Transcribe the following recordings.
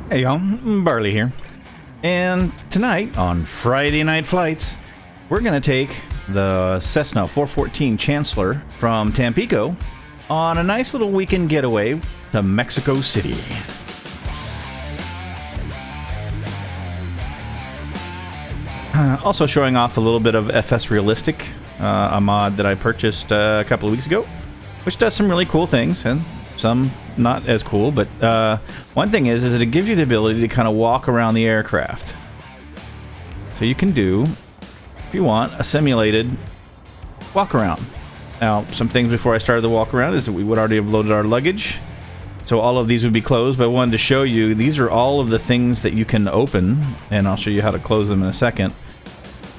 Hey y'all, Barley here. And tonight on Friday Night Flights, we're going to take the Cessna 414 Chancellor from Tampico on a nice little weekend getaway to Mexico City. Also showing off a little bit of FS Realistic, a mod that I purchased a couple of weeks ago, which does some really cool things, and some not as cool, but one thing is that it gives you the ability to kind of walk around the aircraft. So you can do, if you want, a simulated walk around. Now, some things before I started the walk around is that we would already have loaded our luggage, so all of these would be closed, but I wanted to show you, these are all of the things that you can open, and I'll show you how to close them in a second,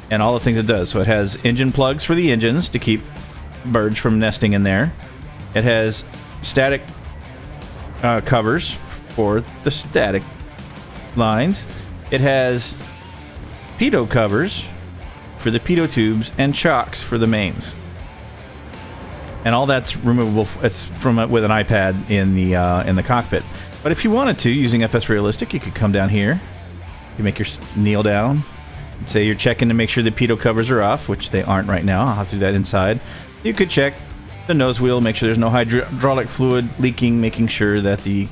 and all the things it does. So it has engine plugs for the engines to keep birds from nesting in there. It has static covers for the static lines. It has pitot covers for the pitot tubes and chocks for the mains. And all that's removable. It's from with an iPad in the cockpit. But if you wanted to, using FS Realistic, you could come down here. You make your kneel down. Say you're checking to make sure the pitot covers are off, which they aren't right now. I'll have to do that inside. You could check the nose wheel, make sure there's no hydraulic fluid leaking, making sure that the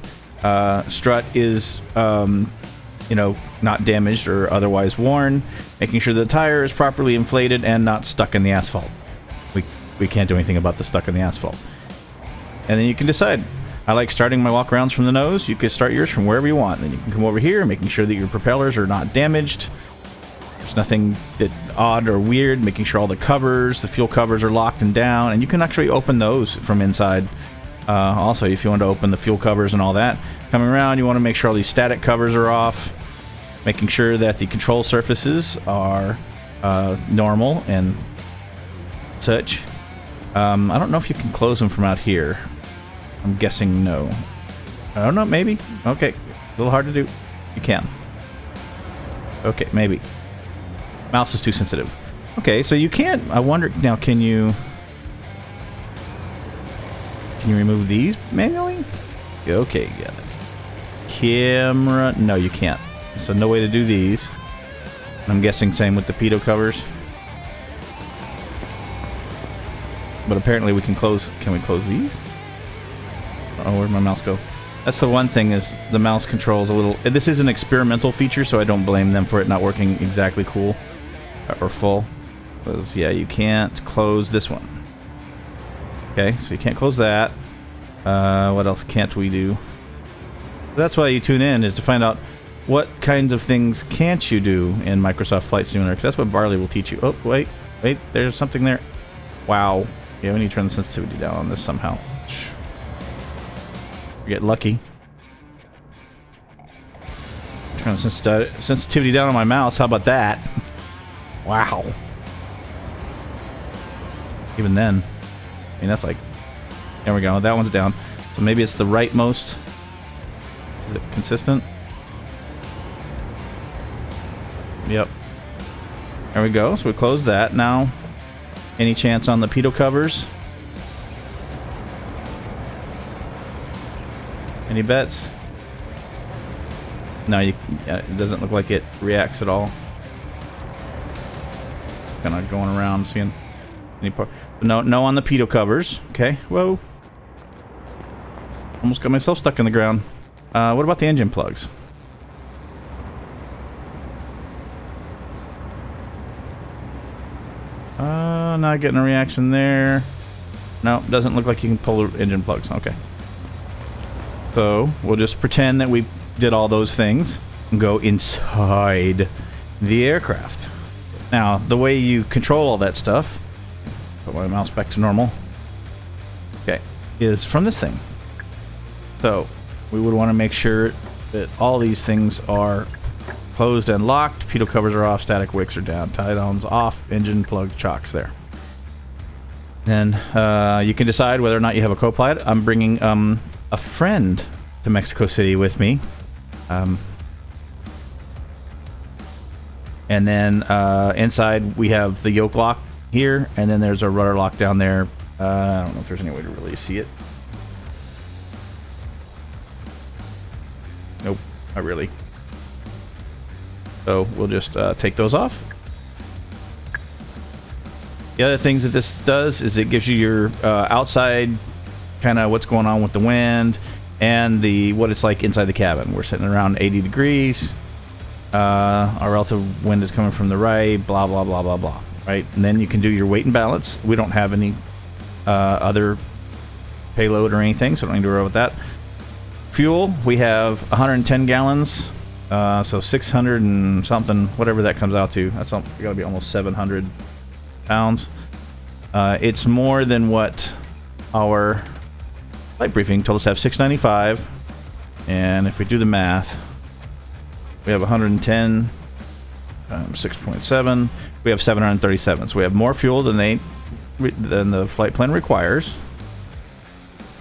strut is, not damaged or otherwise worn, making sure the tire is properly inflated and not stuck in the asphalt. We can't do anything about the stuck in the asphalt. And then you can decide. I like starting my walk-arounds from the nose. You can start yours from wherever you want. Then you can come over here, making sure that your propellers are not damaged. There's nothing that odd or weird, making sure all the covers, the fuel covers are locked and down, and you can actually open those from inside. Also, if you want to open the fuel covers and all that. Coming around, you want to make sure all these static covers are off, making sure that the control surfaces are normal and such. I don't know if you can close them from out here. I'm guessing no. I don't know, maybe? Okay, a little hard to do. You can. Okay, maybe. Mouse is too sensitive. Okay, so you can't. I wonder now. Can you remove these manually? Okay, yeah. That's camera. No, you can't. So no way to do these. I'm guessing same with the pitot covers. But apparently we can close. Can we close these? Oh, where'd my mouse go? That's the one thing, is the mouse controls a little. This is an experimental feature, so I don't blame them for it not working exactly cool. Or full. Because, yeah, you can't close this one. Okay, so you can't close that. What else can't we do? That's why you tune in, is to find out what kinds of things can't you do in Microsoft Flight Simulator, because that's what Barley will teach you. Oh, wait, there's something there. Wow. Yeah, we need to turn the sensitivity down on this somehow. Get lucky. Turn the sensitivity down on my mouse. How about that? Wow. Even then. I mean, that's like... There we go. That one's down. So maybe it's the rightmost. Is it consistent? Yep. There we go. So we close that. Now, any chance on the pitot covers? Any bets? No, it doesn't look like it reacts at all. Kind of going around, seeing any part. No on the pitot covers. Okay, whoa. Almost got myself stuck in the ground. What about the engine plugs? Not getting a reaction there. No, doesn't look like you can pull the engine plugs. Okay. So, we'll just pretend that we did all those things and go inside the aircraft. Now, the way you control all that stuff, put my mouse back to normal, okay, is from this thing. So, we would want to make sure that all these things are closed and locked, pitot covers are off, static wicks are down, tie downs off, engine plug chocks there. Then you can decide whether or not you have a co-pilot. I'm bringing a friend to Mexico City with me. And then inside we have the yoke lock here, and then there's a rudder lock down there. I don't know if there's any way to really see it. Nope. not really. So we'll just take those off. The other things that this does is it gives you your outside kind of what's going on with the wind and what it's like inside the cabin. We're sitting around 80 degrees. Our relative wind is coming from the right, blah, blah, blah, blah, blah, right? And then you can do your weight and balance. We don't have any other payload or anything, so don't need to worry about that. Fuel, we have 110 gallons, so 600 and something, whatever that comes out to. That's gotta be almost 700 pounds. It's more than what our flight briefing told us to have 695, and if we do the math, we have 110 6.7. We have 737, so we have more fuel than the flight plan requires.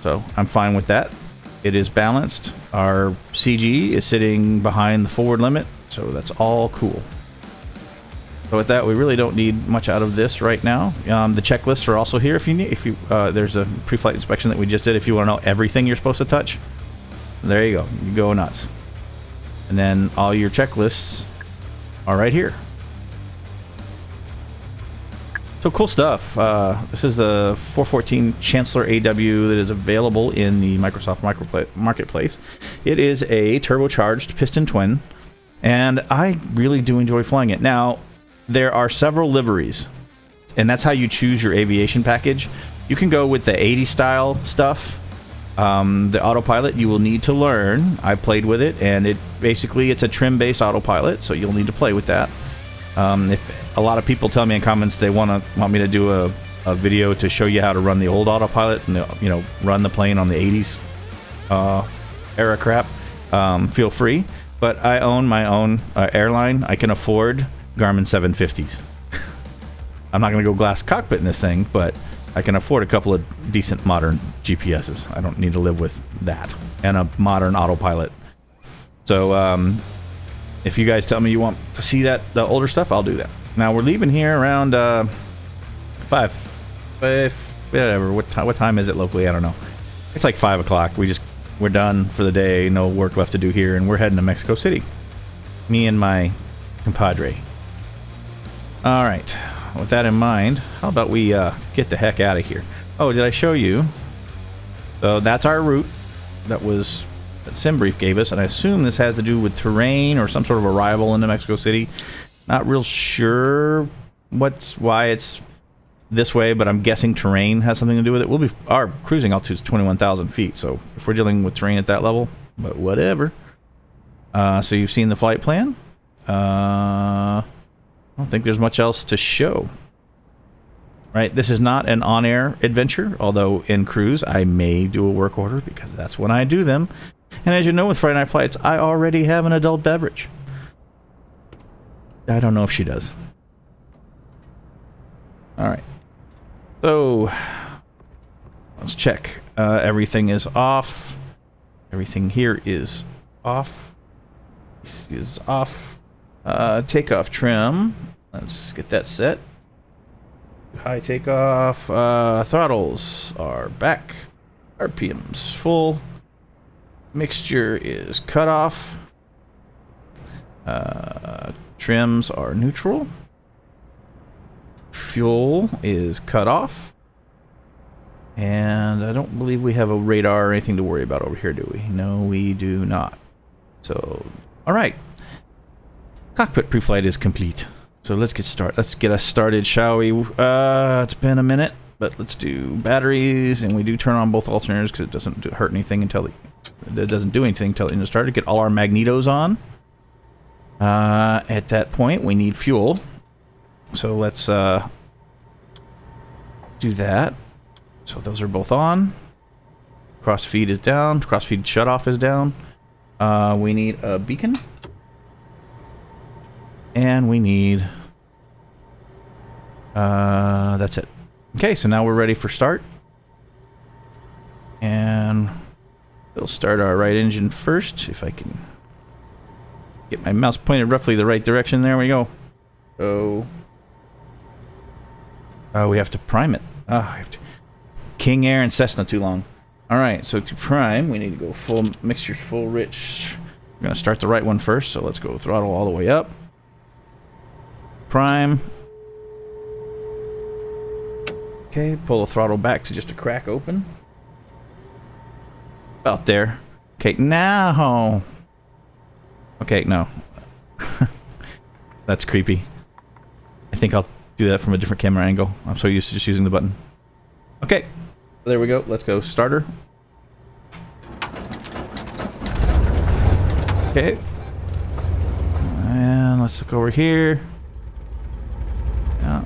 So I'm fine with that. It is balanced. Our CG is sitting behind the forward limit, so that's all cool. So with that, we really don't need much out of this right now. The checklists are also here if you need. There's a pre-flight inspection that we just did. If you want to know everything you're supposed to touch, there you go. You go nuts. And then all your checklists are right here. So cool stuff. This is the 414 Chancellor AW that is available in the Microsoft Marketplace. It is a turbocharged piston twin, and I really do enjoy flying it. Now, there are several liveries, and that's how you choose your aviation package. You can go with the 80 style stuff. The autopilot you will need to learn. I played with it, and it's a trim-based autopilot, so you'll need to play with that. If a lot of people tell me in comments they want me to do a video to show you how to run the old autopilot and run the plane on the 80s era crap, feel free. But I own my own airline. I can afford Garmin 750s. I'm not going to go glass cockpit in this thing, but I can afford a couple of decent modern GPSs. I don't need to live with that and a modern autopilot. So if you guys tell me you want to see the older stuff, I'll do that. Now we're leaving here around 5, whatever. What time is it locally? I don't know. It's like 5 o'clock. We're done for the day. No work left to do here, and we're heading to Mexico City. Me and my compadre. All right. With that in mind, how about we get the heck out of here? Oh, did I show you? So that's our route that SimBrief gave us, and I assume this has to do with terrain or some sort of arrival into Mexico City. Not real sure why it's this way, but I'm guessing terrain has something to do with it. Our cruising altitude is 21,000 feet, so if we're dealing with terrain at that level, but whatever. So you've seen the flight plan. I don't think there's much else to show. Right, this is not an on-air adventure, although in cruise I may do a work order because that's when I do them. And as you know, with Friday Night Flights, I already have an adult beverage. I don't know if she does. Alright. So, let's check. Everything is off. Everything here is off. This is off. Takeoff trim. Let's get that set. High takeoff. Throttles are back. RPM's full. Mixture is cut off. Trims are neutral. Fuel is cut off. And I don't believe we have a radar or anything to worry about over here, do we? No, we do not. So, alright. Cockpit pre-flight is complete. So let's get started. Let's get us started, shall we? It's been a minute, but let's do batteries, and we do turn on both alternators because it doesn't hurt anything until it doesn't do anything until the engine started. Get all our magnetos on. At that point, we need fuel. So let's do that. So those are both on. Crossfeed is down. Crossfeed shutoff is down. We need a beacon. And we need... that's it. Okay, so now we're ready for start. And we'll start our right engine first, if I can get my mouse pointed roughly the right direction. There we go. So... we have to prime it. I have to... King Air and Cessna too long. Alright, so to prime, we need to go full mixtures, full rich... gonna start the right one first, so let's go throttle all the way up. Prime. Okay, pull the throttle back to just a crack open. About there. Okay, now. Okay, no. That's creepy. I think I'll do that from a different camera angle. I'm so used to just using the button. Okay, there we go. Let's go. Starter. Okay. And let's look over here. Yeah.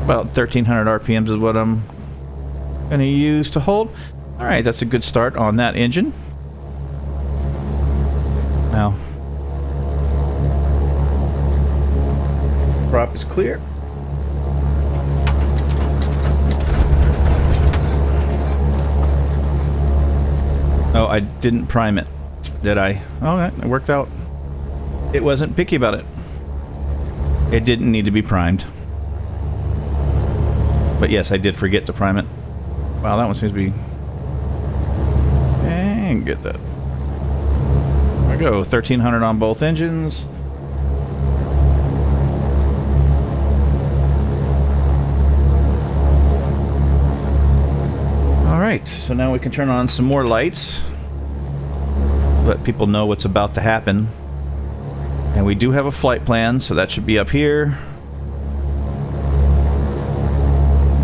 About 1300 RPMs is what I'm going to use to hold. All right, that's a good start on that engine. Now, prop is clear. Oh, I didn't prime it, did I? Oh, it worked out. It wasn't picky about it. It didn't need to be primed. But yes, I did forget to prime it. Wow, that one seems to be... And get that. There we go, 1300 on both engines. Alright, so now we can turn on some more lights. Let people know what's about to happen. And we do have a flight plan, so that should be up here.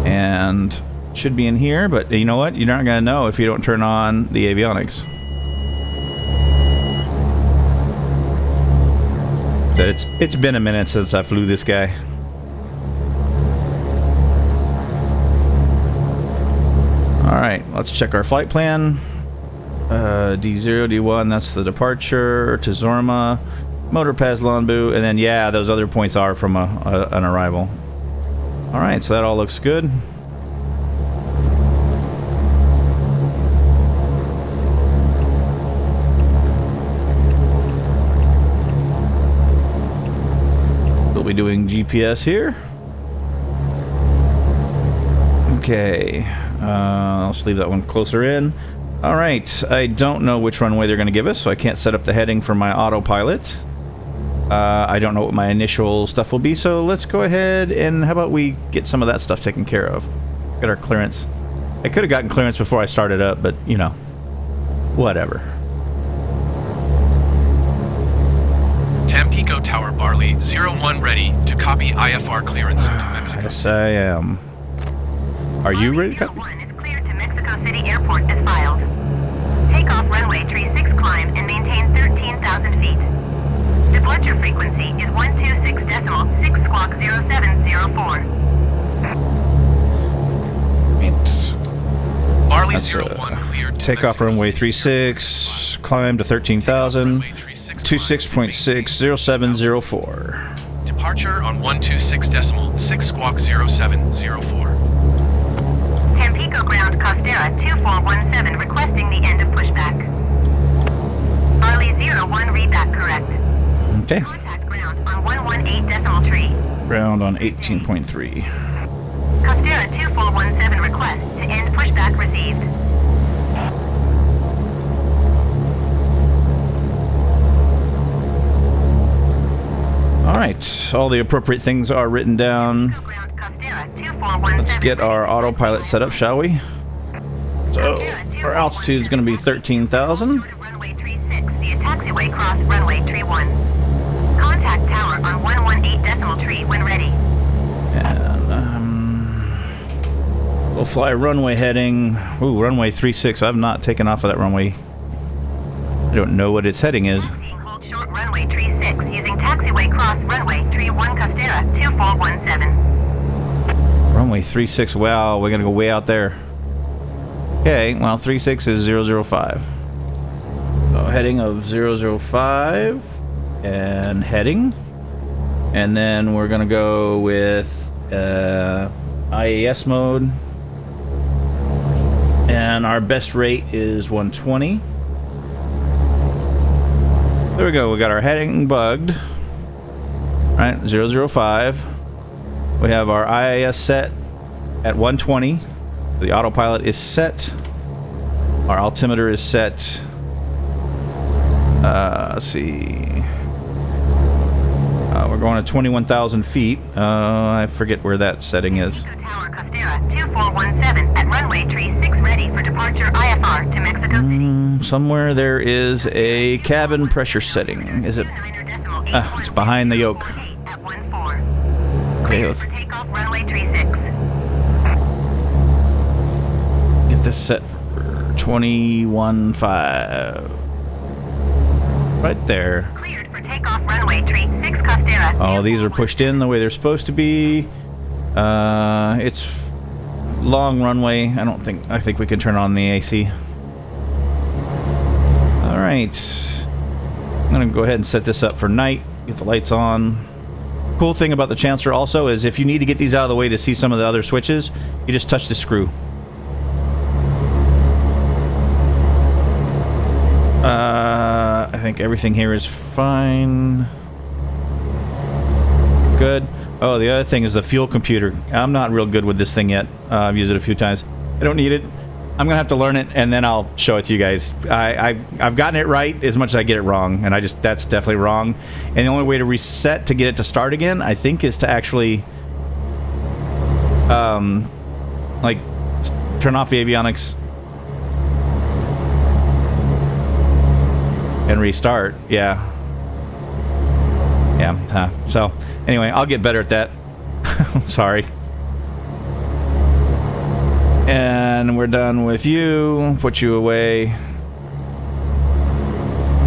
And should be in here, but you know what? You're not gonna know if you don't turn on the avionics. So it's been a minute since I flew this guy. Alright, let's check our flight plan. D0, D1, that's the departure to Zorma. Motor pass Lonbu, and then yeah, those other points are from an arrival. Alright, so that all looks good. We'll be doing GPS here. Okay, let's leave that one closer in. Alright, I don't know which runway they're going to give us, so I can't set up the heading for my autopilot. I don't know what my initial stuff will be, so let's go ahead and how about we get some of that stuff taken care of. Get our clearance. I could have gotten clearance before I started up, but, you know, whatever. Tampico Tower Barley, 01 ready to copy IFR clearance to Mexico. Yes, I am. Are you ready to copy? 01 is cleared to Mexico City Airport as filed. Takeoff runway 36 climb and maintain 13,000 feet. Departure frequency is 126.6 squawk 0704. Barley That's 01 cleared to takeoff Mexico runway City 36, climb to 13,000, 26.6 0704. Departure on 126.6 squawk 0704. Tampico ground Costera 2417 requesting the end of pushback. Barley 01 read that correct. Okay. Contact ground on 118.3. Ground on 18.3. Costera 2417 request to end pushback received. Alright, all the appropriate things are written down. Let's get our autopilot set up, shall we? So, our altitude is going to be 13,000. Runway 36 via taxiway cross runway 31. Contact tower on 118.3 when ready. And we'll fly runway heading. Ooh, runway 36. I've not taken off of that runway. I don't know what its heading is. Hold short runway 36 using taxiway cross runway 31 Costera 2417. Runway 36. Wow, we're gonna go way out there. Okay, well, 36 is 005. So heading of 005 and heading, and then we're gonna go with IAS mode, and our best rate is 120. There we go. We got our heading bugged. Right, 005. We have our IAS set at 120. The autopilot is set. Our altimeter is set. Let's see. We're going to 21,000 feet. I forget where that setting is. Tower Costera 2417 at runway 36 ready for departure IFR to Mexico City. Somewhere there is a cabin pressure setting. Is it? It's behind the yoke. Okay, let's Takeoff runway 36. get this set for 21.5. Right there. Cleared for takeoff runway 36 Costera. Oh, these are pushed in the way they're supposed to be. It's long runway. I think we can turn on the AC. All right. I'm gonna go ahead and set this up for night. Get the lights on. Cool thing about the Chancellor also is if you need to get these out of the way to see some of the other switches, you just touch the screw. I think everything here is fine. Good. Oh, the other thing is the fuel computer. I'm not real good with this thing yet. I've used it a few times. I don't need it. I'm gonna have to learn it, and then I'll show it to you guys. I've gotten it right as much as I get it wrong, and that's definitely wrong. And the only way to reset to get it to start again, I think, is to actually like turn off the avionics and restart. Yeah. So anyway, I'll get better at that. Sorry. And we're done with you. Put you away.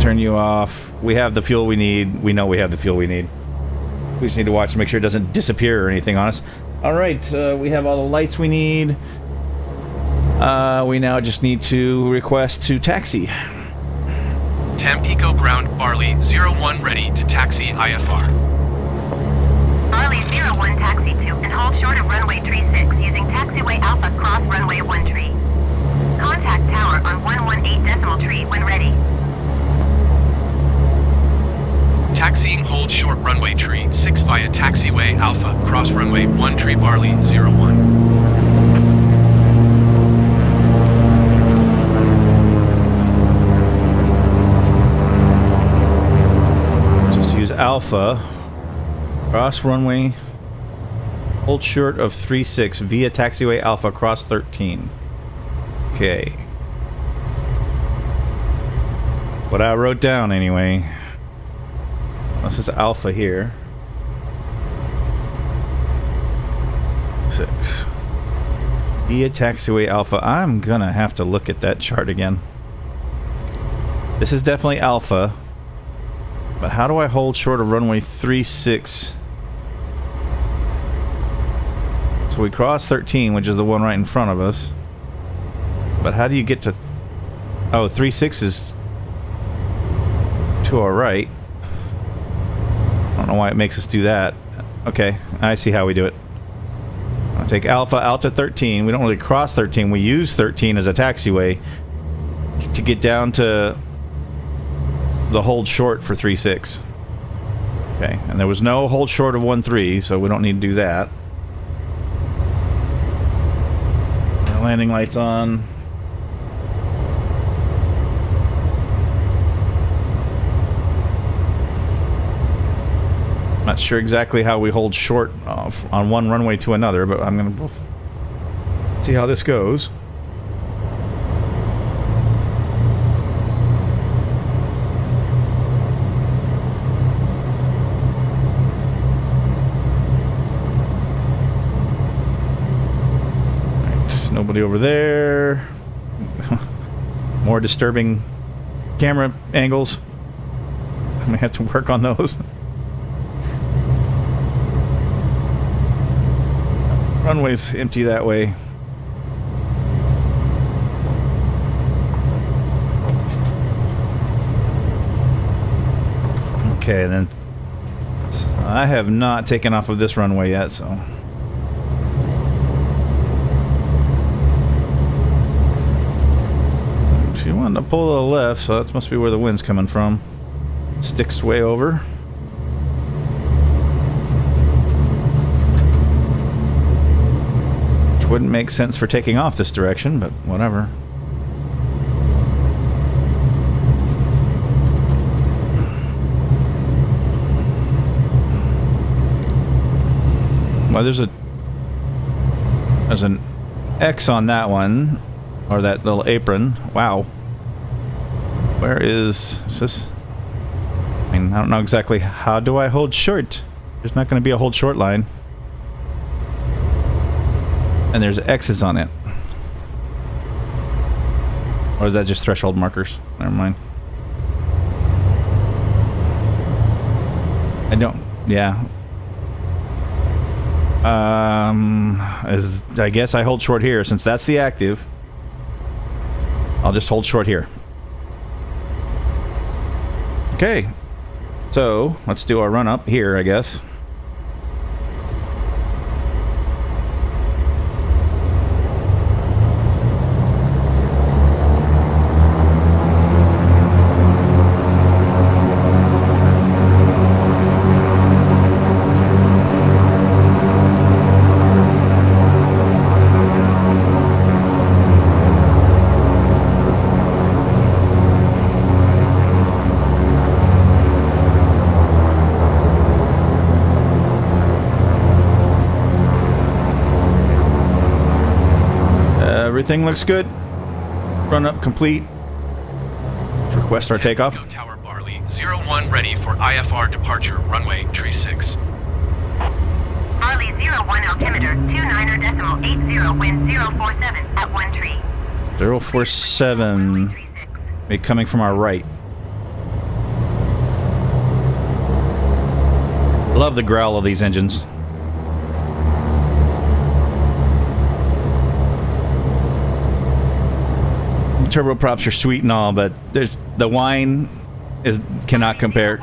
Turn you off. We have the fuel we need. We know we have the fuel we need. We just need to watch to make sure it doesn't disappear or anything on us. All right, we have all the lights we need. We now just need to request to taxi. Tampico ground Barley 01 ready to taxi IFR. Barley 01 taxi to and hold short of runway 36 using taxiway Alpha cross runway 13. Contact tower on 118.3 when ready. Taxiing hold short runway 36 via taxiway Alpha cross runway 13 Barley 01. Alpha cross runway hold short of 36 via taxiway Alpha cross 13. Okay, what I wrote down anyway. This is Alpha here. 6 via taxiway Alpha. I'm gonna have to look at that chart again. This is definitely Alpha. But how do I hold short of runway 36? So we cross 13, which is the one right in front of us. But how do you get to... Oh, 36 is to our right. I don't know why it makes us do that. Okay, I see how we do it. I'll take Alpha out to 13. We don't really cross 13. We use 13 as a taxiway to get down to the hold short for 36. Okay, and there was no hold short of 13, so we don't need to do that. Landing lights on. Not sure exactly how we hold short on one runway to another, but I'm gonna see how this goes. Nobody over there. More disturbing camera angles. I may have to work on those. Runway's empty that way. Okay, then I have not taken off of this runway yet, so she wanted to pull to the left, so that must be where the wind's coming from. Sticks way over. Wouldn't make sense for taking off this direction, but whatever. Well, there's an X on that one, or that little apron. Wow. Where is this? I mean, I don't know exactly. How do I hold short? There's not going to be a hold short line. And there's X's on it. Or is that just threshold markers? Never mind. I don't... Yeah. I guess I hold short here. Since that's the active, I'll just hold short here. Okay. So, let's do our run up here, I guess. Everything looks good. Run up complete. Let's request our takeoff. Tampico Tower Barley 01 ready for IFR departure runway tree 6. Barley 01 altimeter 29er.80 wind 047 at 1 tree. 047. Be coming from our right. Love the growl of these engines. Turboprops are sweet and all, but there's the whine cannot compare.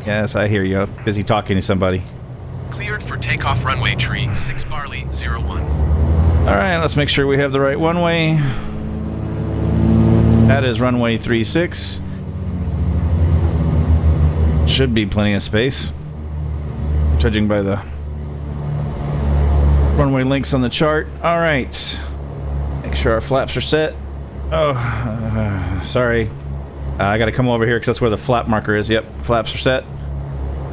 Yes, I hear you. I'm busy talking to somebody. Cleared for takeoff runway tree 6 Barley 01. Alright, let's make sure we have the right runway. That is runway 36. Should be plenty of space, judging by the runway links on the chart. Alright. Make sure our flaps are set. Oh, sorry. I gotta come over here because that's where the flap marker is. Yep, flaps are set.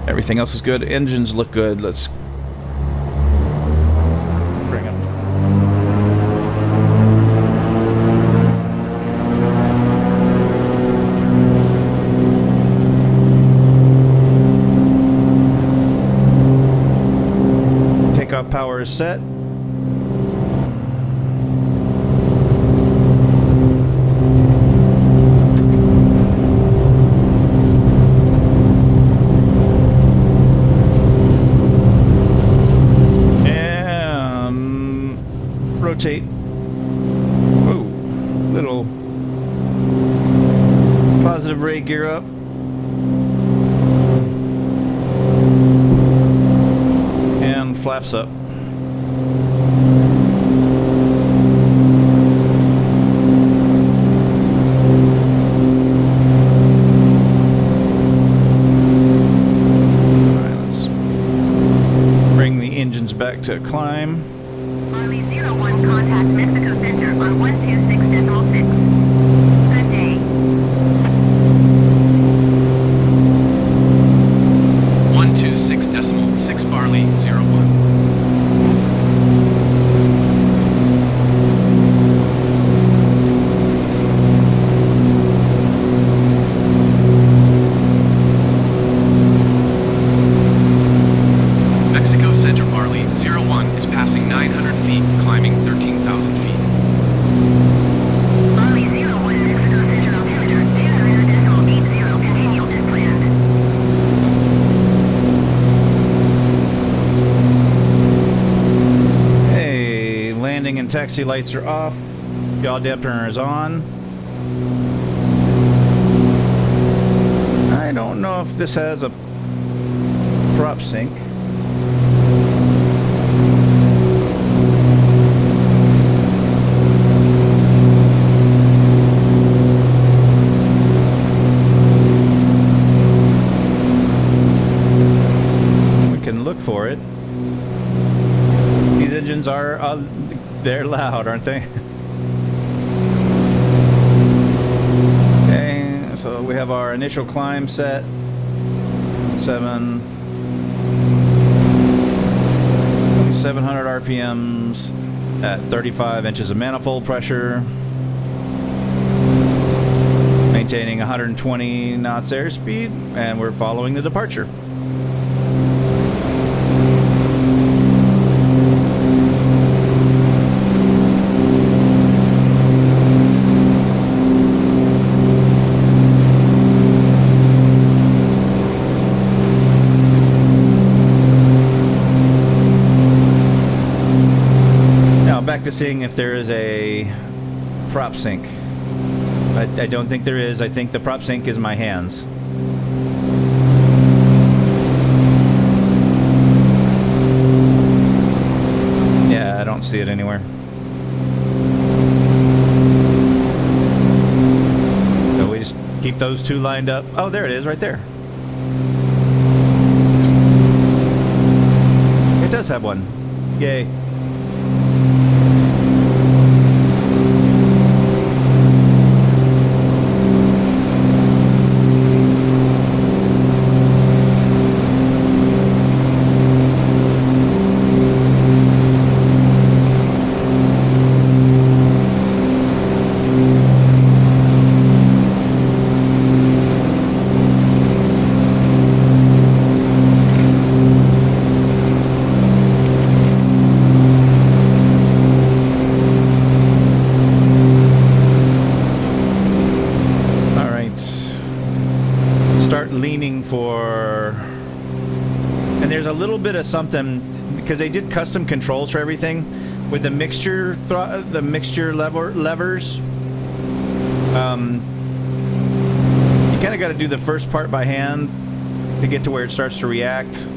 Everything else is good. Engines look good. Let's bring up. Takeoff power is set. Rotate. Whoa. Little positive rate gear up. And flaps up. Alright, let's bring the engines back to climb. Barley 01 contact Mexico Center on 126.6. Good day. 126.6 Barley 01. Mexico Center Barley 01 is passing 900 feet, climbing 13,000 feet. Barley 01 Mexico Center altimeter 29er.80 continue as planned. Hey, landing and taxi lights are off. Yaw dampener is on. I don't know if this has a prop sync. We can look for it. These engines are loud, aren't they? Okay, so we have our initial climb set. 700 RPMs at 35 inches of manifold pressure. Maintaining 120 knots airspeed, and we're following the departure. Now back to seeing if there is a prop sync. I don't think there is. I think the prop sync is my hands. Yeah, I don't see it anywhere. So we just keep those two lined up. Oh, there it is, right there. It does have one. Yay. Bit of something because they did custom controls for everything with the mixture levers. You kind of got to do the first part by hand to get to where it starts to react, and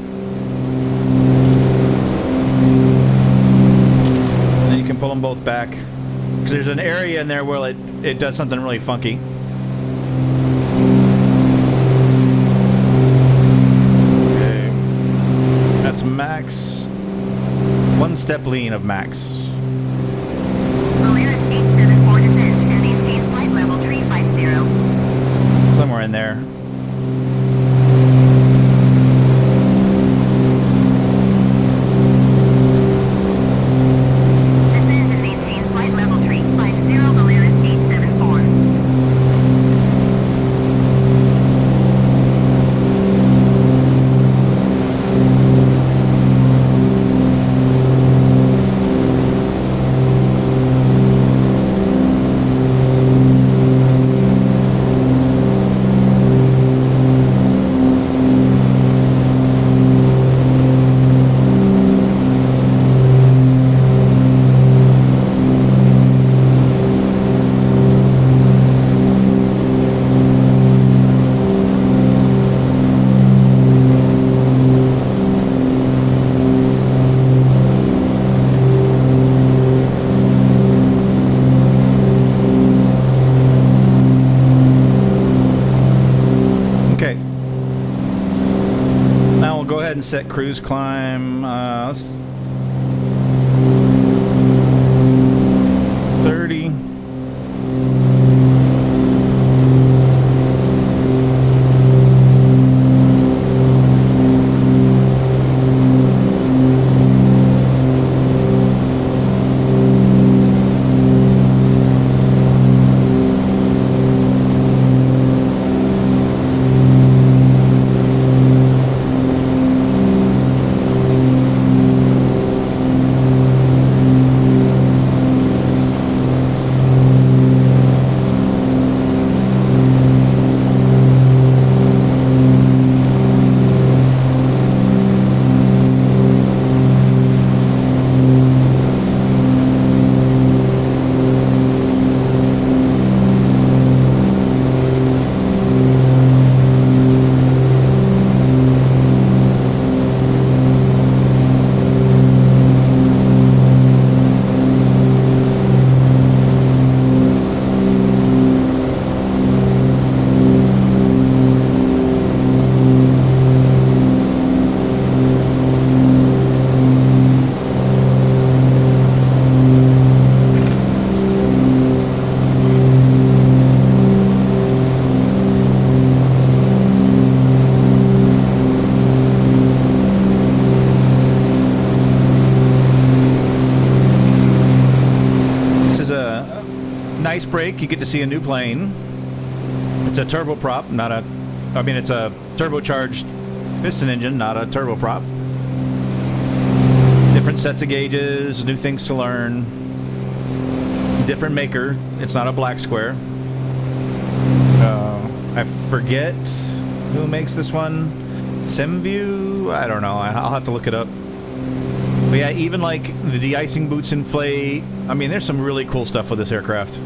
then you can pull them both back because there's an area in there where it does something really funky. Max. One step lean of max. Polaris 874 descend and maintain flight level 350. Somewhere in there. Descend and maintain flight level 350, Polaris 874. And set cruise climb. Let's 30. nice break. You get to see a new plane. It's a turboprop, not a... I mean, it's a turbocharged piston engine, not a turboprop. Different sets of gauges, new things to learn. Different maker. It's not a black square. I forget who makes this one. SimView? I don't know. I'll have to look it up. But yeah, even like the de-icing boots inflate. I mean, there's some really cool stuff with this aircraft.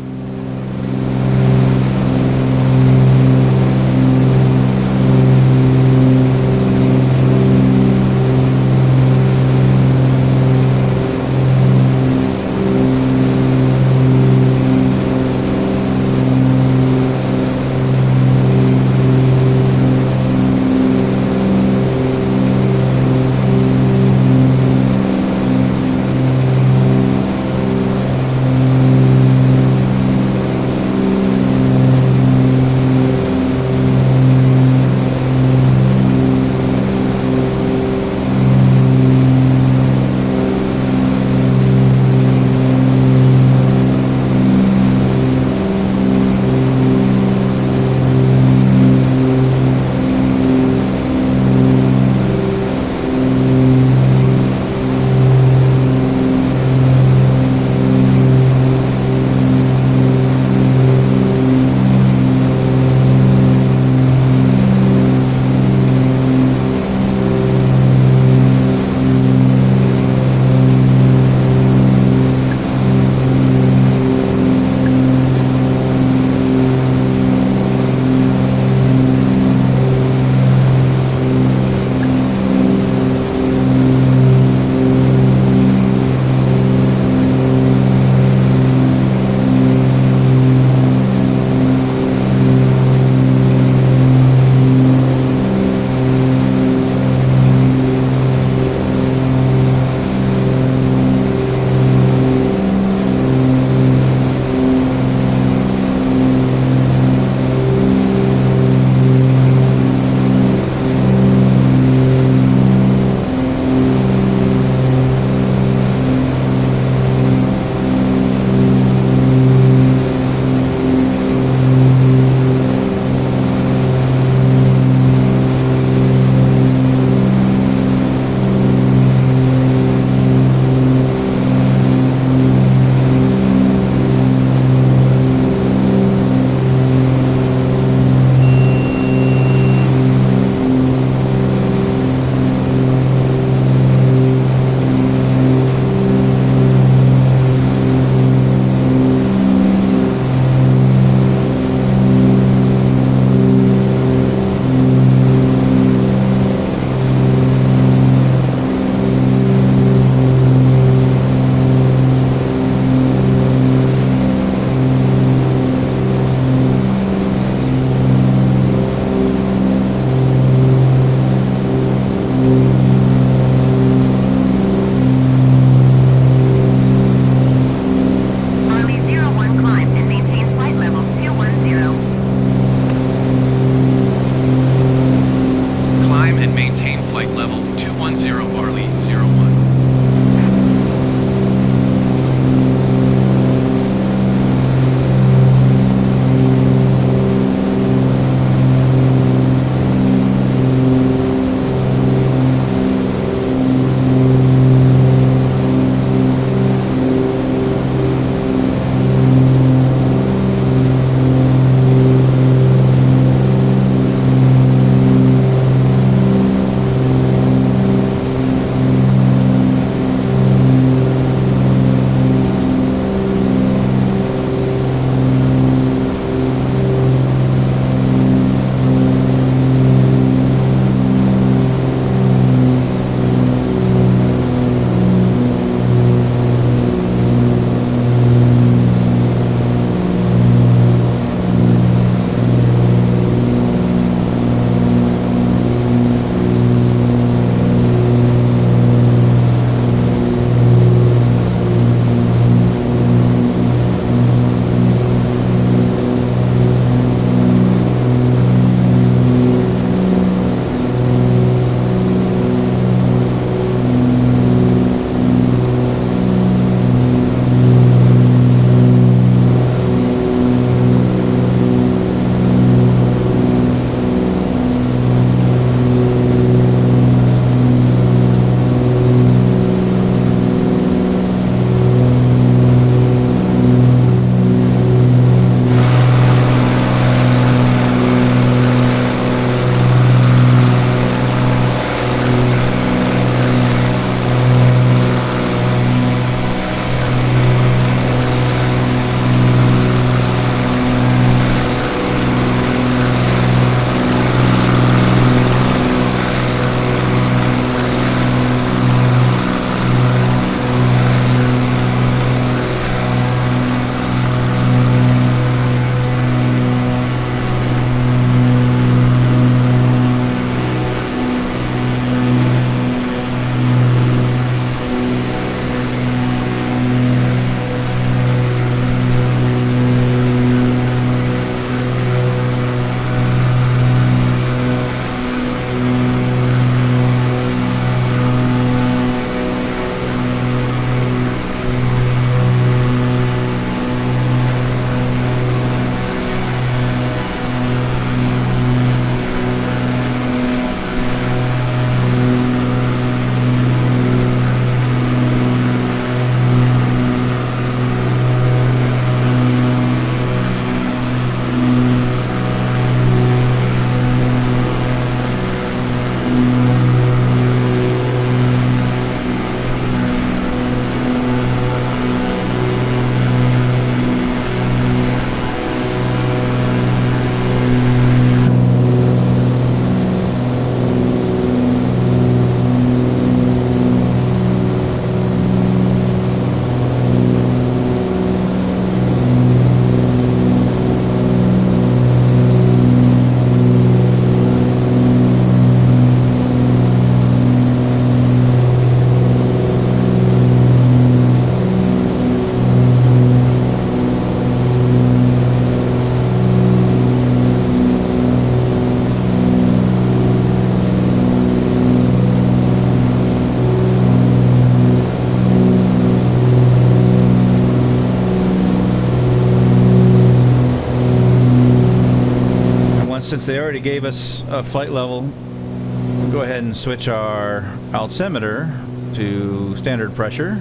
since they already gave us a flight level, we'll go ahead and switch our altimeter to standard pressure.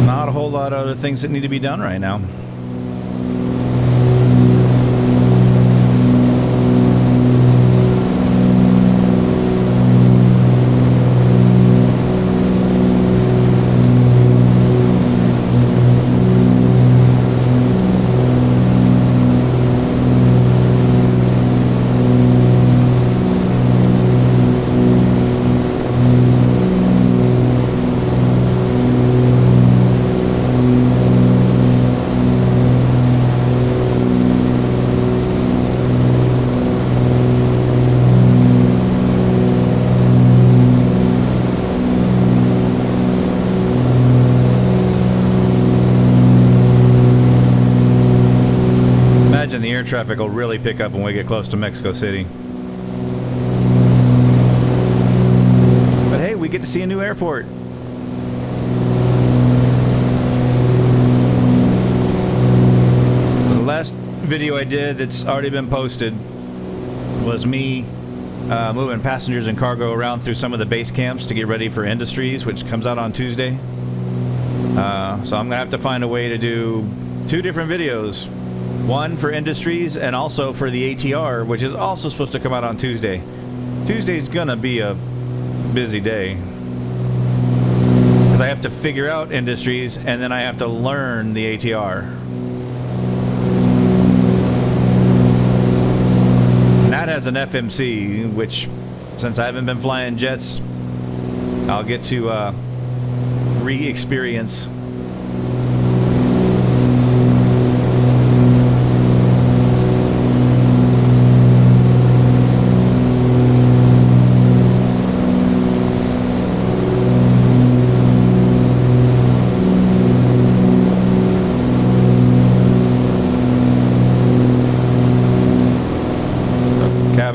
Not a whole lot of other things that need to be done right now. The air traffic will really pick up when we get close to Mexico City. But hey, we get to see a new airport. The last video I did that's already been posted was me moving passengers and cargo around through some of the base camps to get ready for Industries, which comes out on Tuesday. So I'm gonna have to find a way to do 2 different videos. One for Industries and also for the ATR, which is also supposed to come out on Tuesday. Tuesday's gonna be a busy day, because I have to figure out Industries and then I have to learn the ATR. And that has an FMC, which, since I haven't been flying jets, I'll get to re-experience.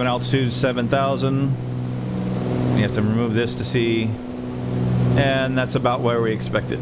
Altitude 7,000. You have to remove this to see, and that's about where we expect it.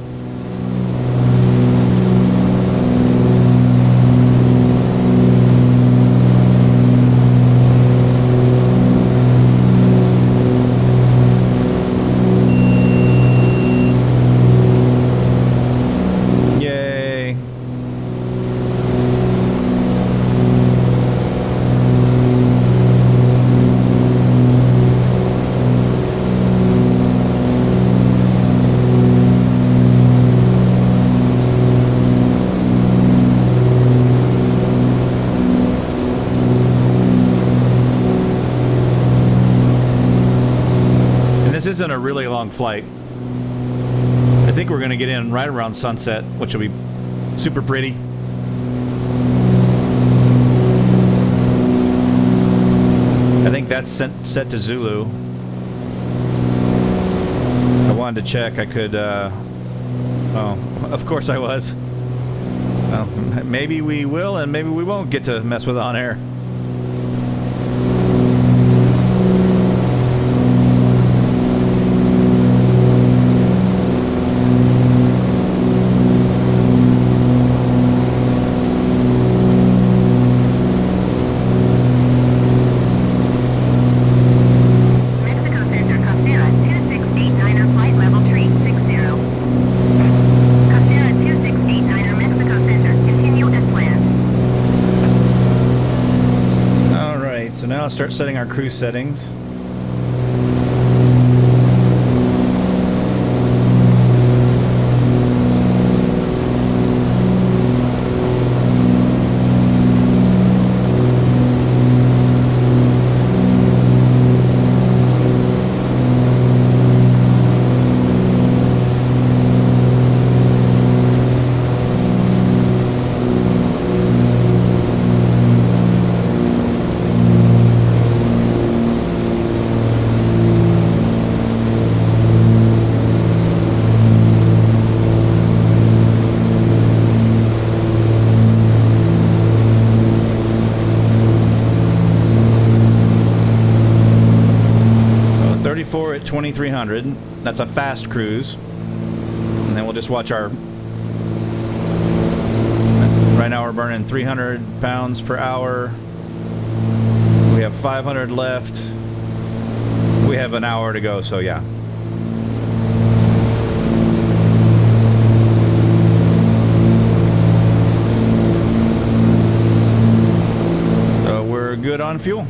Isn't a really long flight. I think we're going to get in right around sunset, which will be super pretty. I think that's set to Zulu. I wanted to check. I could oh, of course I was. Well, maybe we will and maybe we won't get to mess with OnAir. Start setting our cruise settings. 2300. That's a fast cruise. And then we'll just watch our... Right now we're burning 300 pounds per hour. We have 500 left. We have an hour to go, so yeah. So we're good on fuel.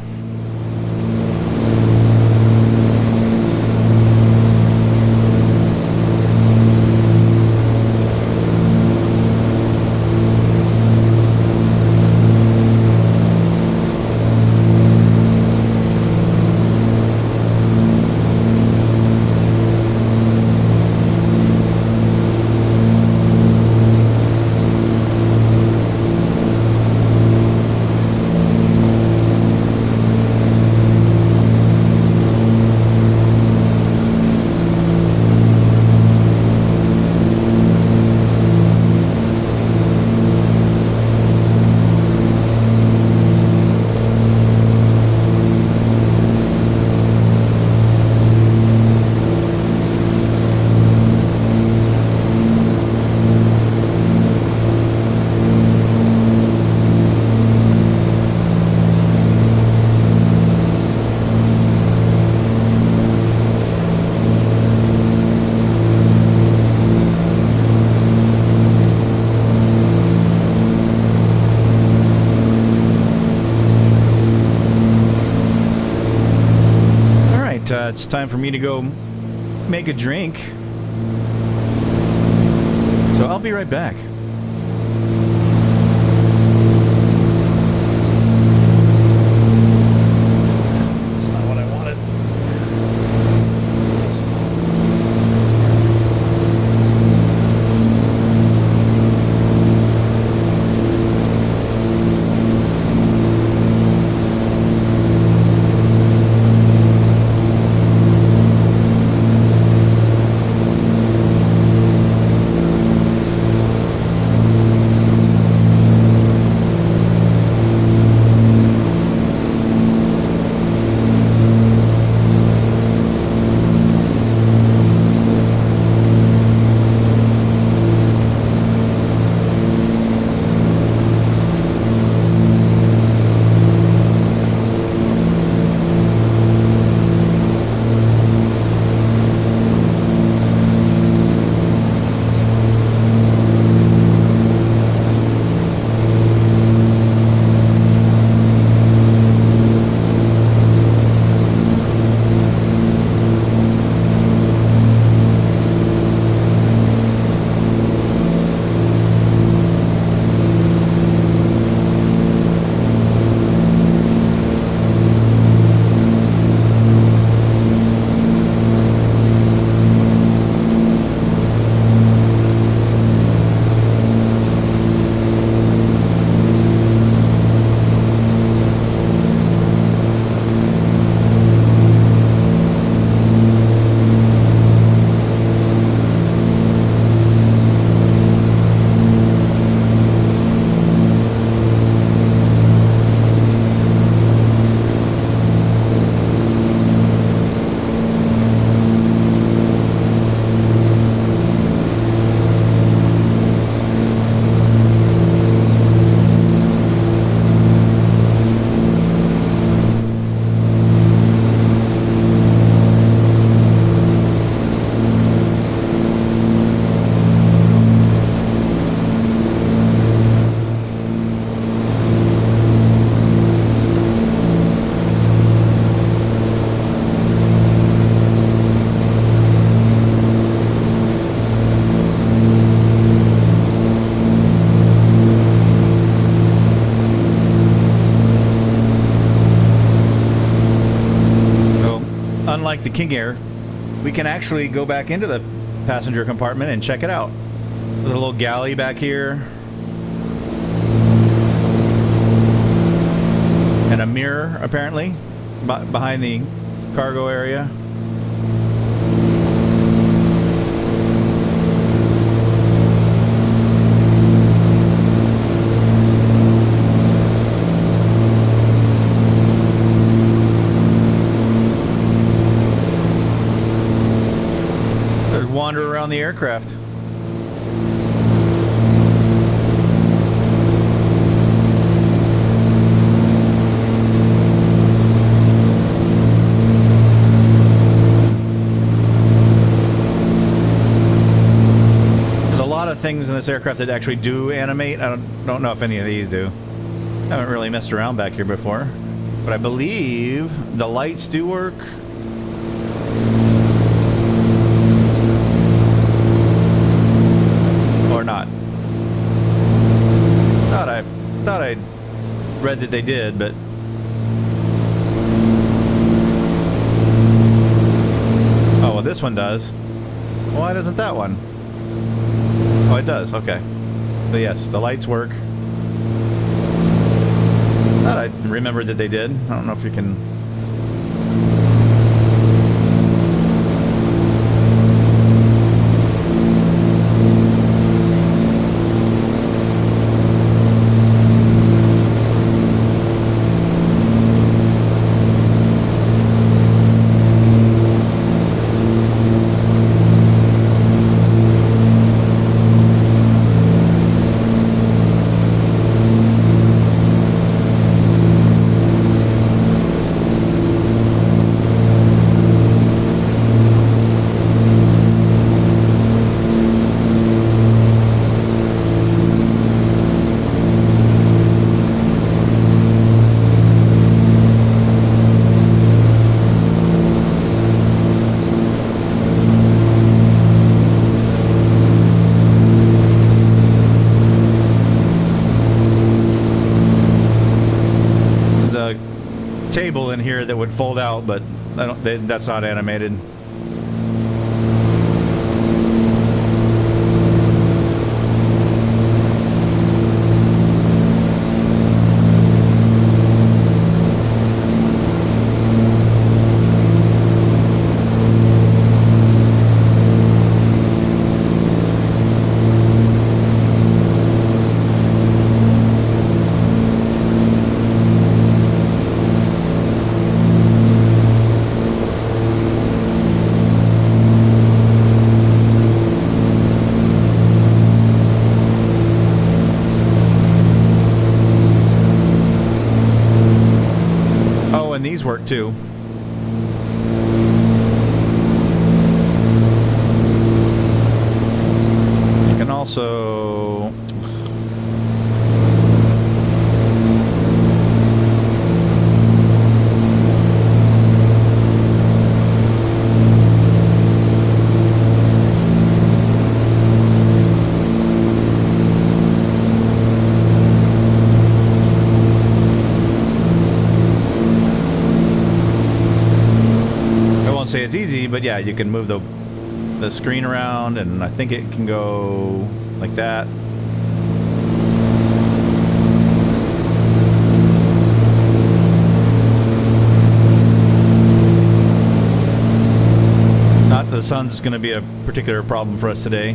It's time for me to go make a drink. So I'll be right back. That's not what I wanted. Unlike the King Air, we can actually go back into the passenger compartment and check it out. There's a little galley back here. And a mirror, apparently, behind the cargo area. aircraft. There's a lot of things in this aircraft that actually do animate. I don't know if any of these do. I haven't really messed around back here before, but I believe the lights do work. Or not. Thought I read that they did, but oh, well, this one does. Why doesn't that one? Oh, it does. Okay. So yes, the lights work. Thought I remembered that they did. I don't know if you can. Table in here that would fold out, but that's not animated. Work too. You can also say it's easy, but yeah, you can move the screen around, and I think it can go like that. Not that the sun's going to be a particular problem for us today. I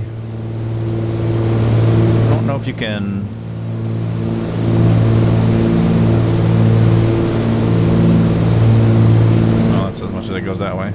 don't know if you can. Oh, that's as much as it goes that way.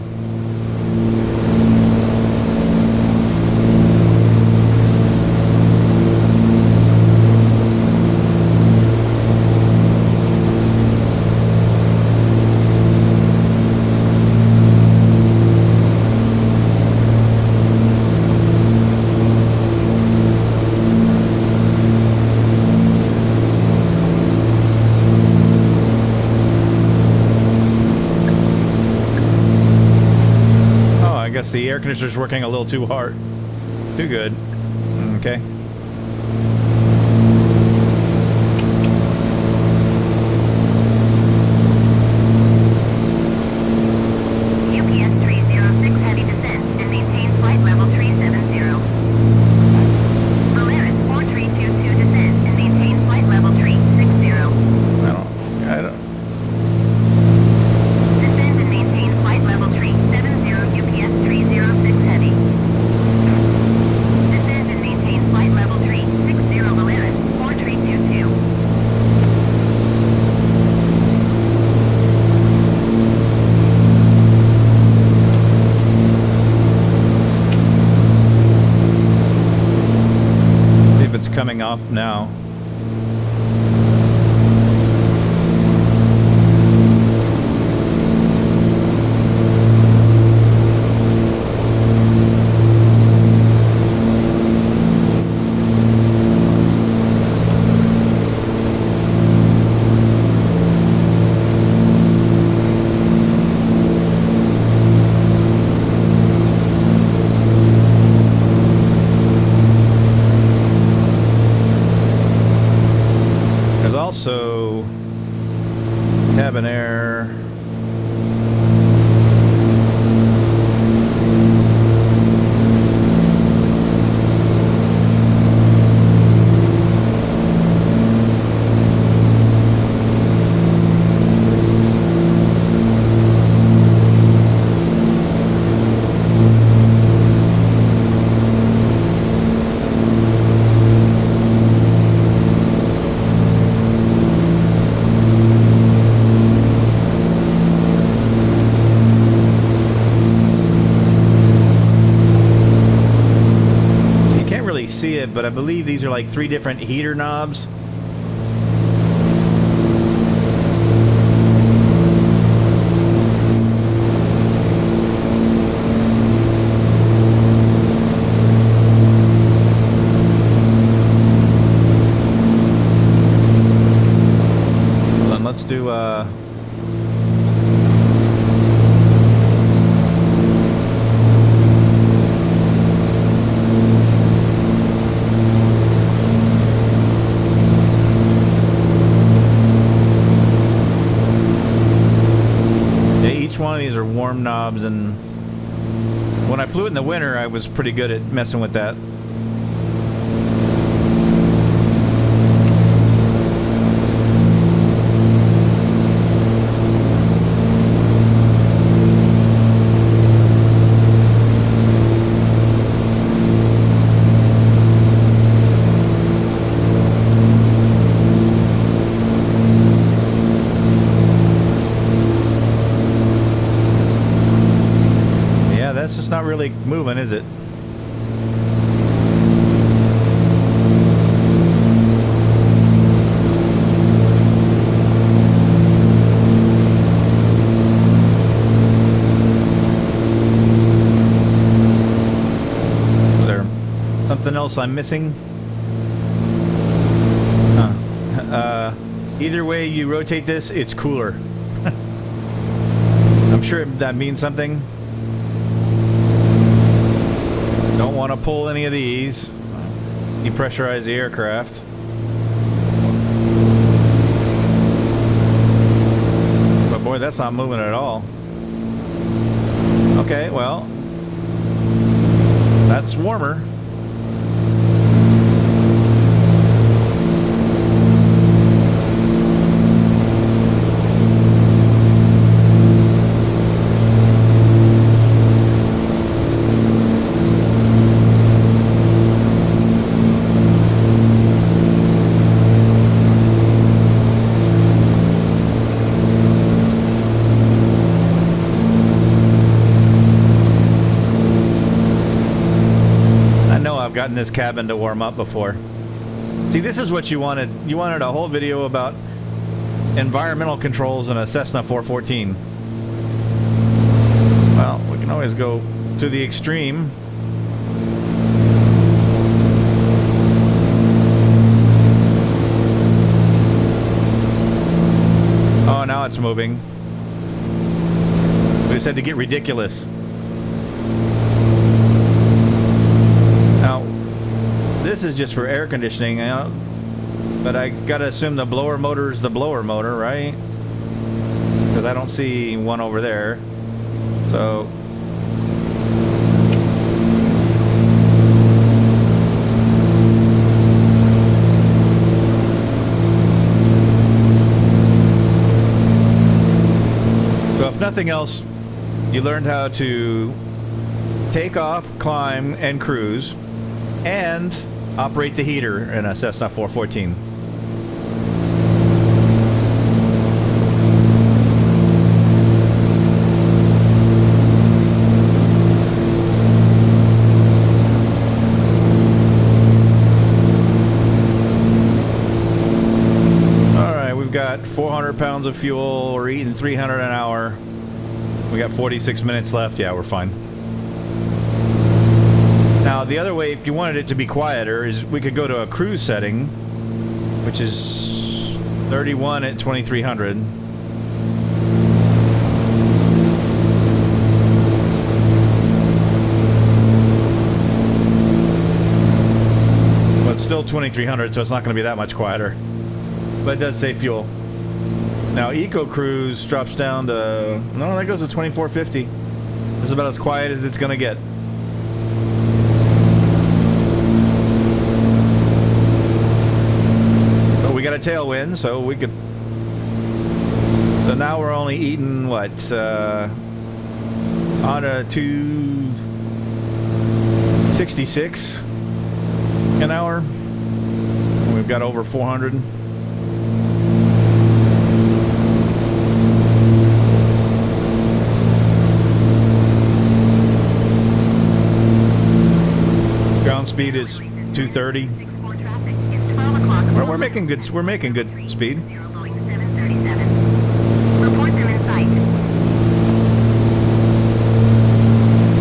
The air conditioner's working a little too hard. Too good. Okay. UPS 306 heavy descent and maintain flight level 370. Polaris 4322 descent and maintain flight level 360. I don't. Descend and maintain flight level 370 UPS 306 heavy. Descend and maintain flight it's coming up now. Also, cabin air. See it, but I believe these are like 3 different heater knobs. Well, then let's do one of these are warm knobs, and when I flew it in the winter, I was pretty good at messing with that. It's just not really moving, is it? Is there something else I'm missing? Huh. Either way you rotate this, it's cooler. I'm sure that means something. Don't want to pull any of these. Depressurize the aircraft. But boy, that's not moving at all. Okay, well, that's warmer. Gotten this cabin to warm up before. See, this is what you wanted. You wanted a whole video about environmental controls in a Cessna 414. Well, we can always go to the extreme. Oh, now it's moving. We just had to get ridiculous. This is just for air conditioning, but I gotta assume the blower motor is the blower motor, right? Because I don't see one over there. So if nothing else, you learned how to take off, climb, and cruise, and operate the heater in a Cessna 414. got 400 pounds of fuel. We're eating 300 an hour. We got 46 minutes left. Yeah, we're fine. Now, the other way, if you wanted it to be quieter, is we could go to a cruise setting, which is 31 at 2300. But it's still 2300, so it's not going to be that much quieter. But it does save fuel. Now, Eco Cruise drops down to... No, that goes to 2450. This is about as quiet as it's going to get. We got a tailwind, so we could... So now we're only eating, what, on a 266 an hour. We've got over 400. Ground speed is 230. We're making good. We're making good speed.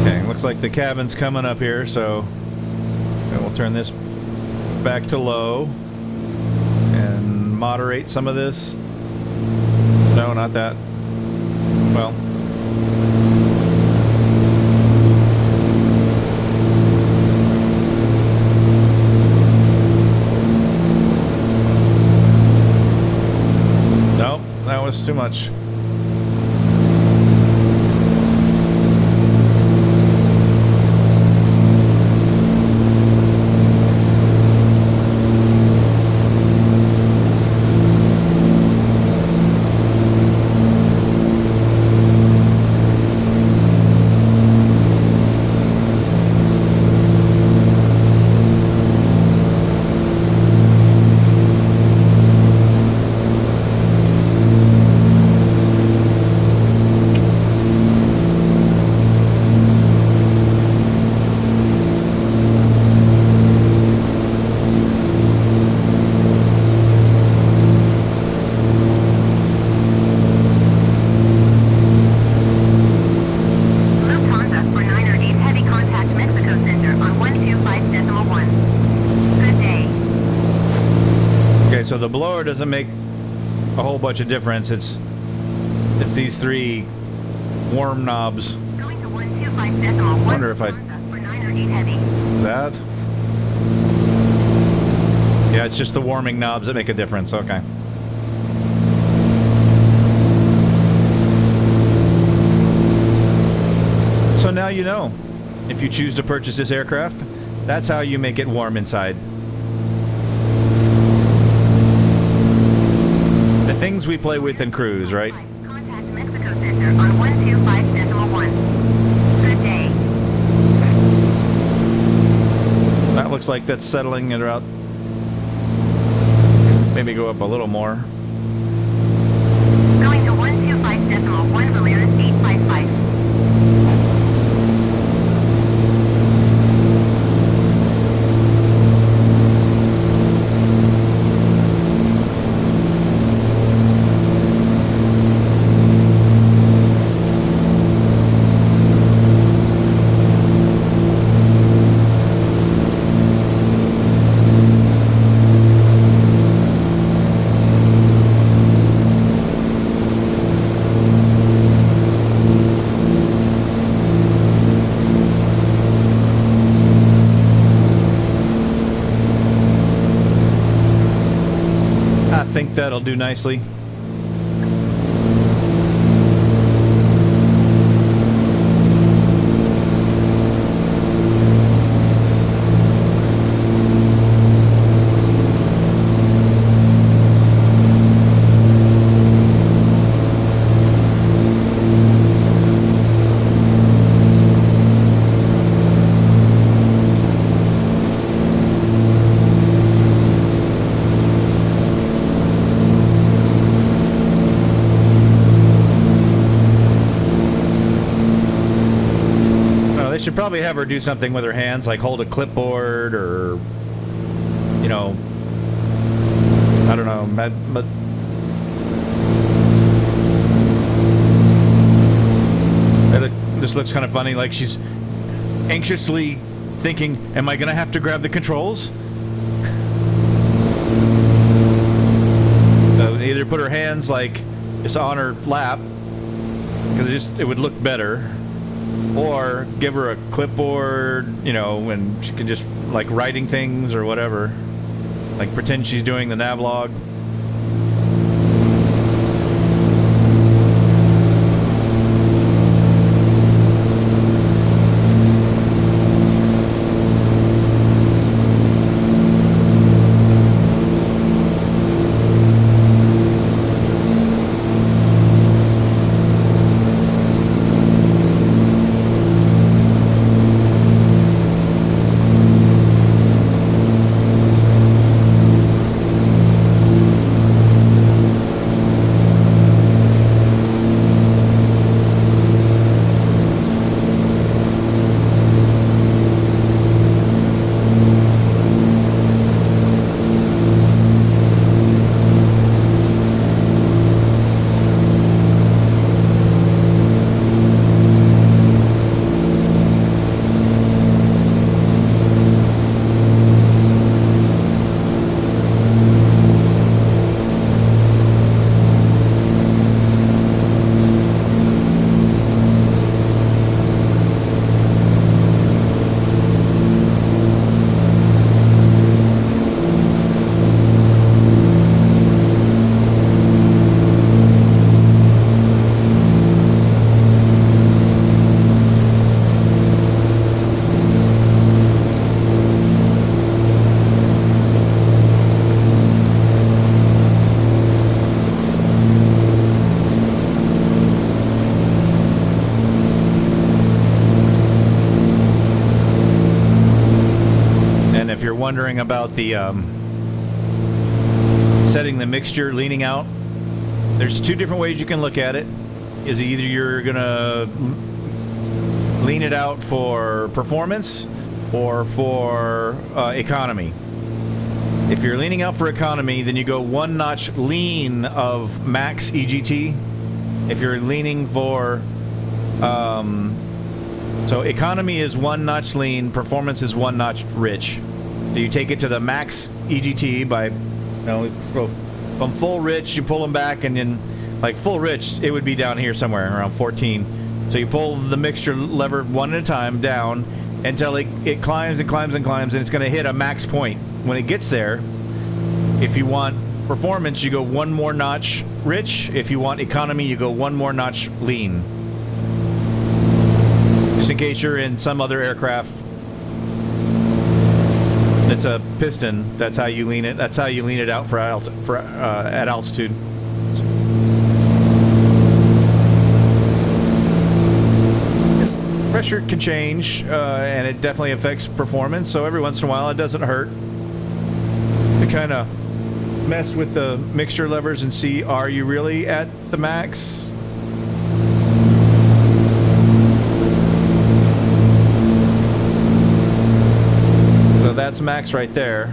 Okay, looks like the cabin's coming up here, so we'll turn this back to low and moderate some of this. No, not that. Well. That was too much. So the blower doesn't make a whole bunch of difference. It's these three warm knobs. Wonder if I... That? Yeah, it's just the warming knobs that make a difference. Okay. So now you know. If you choose to purchase this aircraft, that's how you make it warm inside. Things we play with in cruise, right? Contact Mexico Center on 125.1. Good day. That looks like that's settling at about... Maybe go up a little more. Going to 125.1 Valeris 855. I think that'll do nicely. Should probably have her do something with her hands, like hold a clipboard or, you know, I don't know, looks kind of funny, like she's anxiously thinking, am I gonna have to grab the controls? So either put her hands like just on her lap, because it would look better, or give her a clipboard, you know, and she can just like writing things or whatever, like pretend she's doing the navlog. Wondering about the setting the mixture leaning out, there's two different ways you can look at it. Is either you're gonna lean it out for performance or for economy. If you're leaning out for economy, then you go one notch lean of max EGT. If you're leaning for so economy is one notch lean, performance is one notch rich. So you take it to the max EGT by, you know, from full rich, you pull them back, and then, like full rich, it would be down here somewhere around 14. So you pull the mixture lever one at a time down until it climbs and climbs and climbs, and it's going to hit a max point. When it gets there, if you want performance, you go one more notch rich. If you want economy, you go one more notch lean. Just in case you're in some other aircraft. It's a piston. That's how you lean it. That's how you lean it out at altitude. Pressure can change, and it definitely affects performance. So every once in a while, it doesn't hurt to kind of mess with the mixture levers and see, are you really at the max? That's max right there.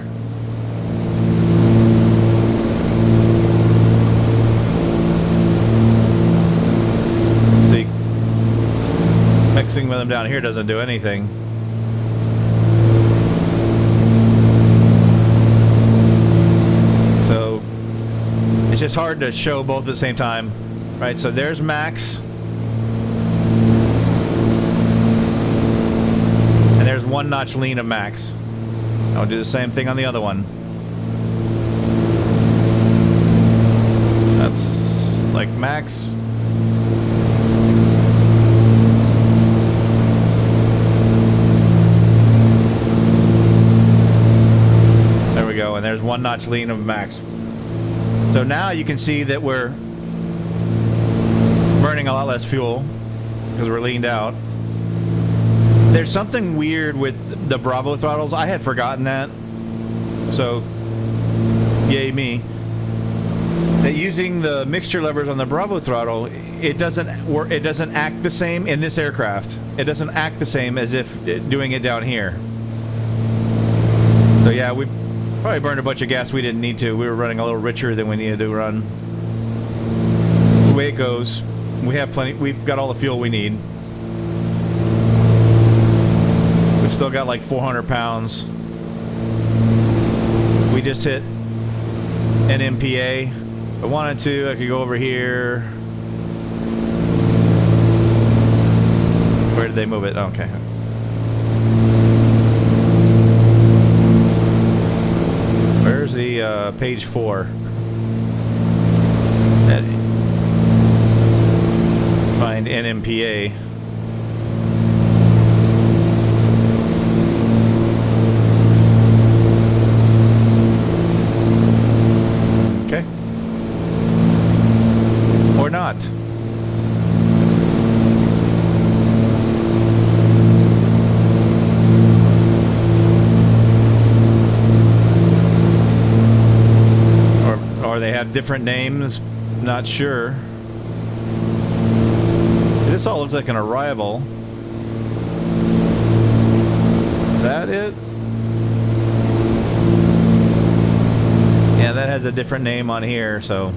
See, mixing with them down here doesn't do anything. So it's just hard to show both at the same time, right? So there's max. And there's one notch lean of max. I'll do the same thing on the other one. That's like max. There we go, and there's one notch lean of max. So now you can see that we're burning a lot less fuel because we're leaned out. There's something weird with the Bravo throttles. I had forgotten that. So, yay me. That using the mixture levers on the Bravo throttle, it doesn't work. It doesn't act the same in this aircraft. It doesn't act the same as if doing it down here. So yeah, we've probably burned a bunch of gas we didn't need to. We were running a little richer than we needed to run. The way it goes, we have plenty. We've got all the fuel we need. Still got like 400 pounds. We just hit an MPA. If I wanted to, I could go over here. Where did they move it? Oh, okay. Where's the page 4? Find NMPA. Okay. Or not. Or they have different names. Not sure. This all looks like an arrival. Is that it? Yeah, that has a different name on here, so.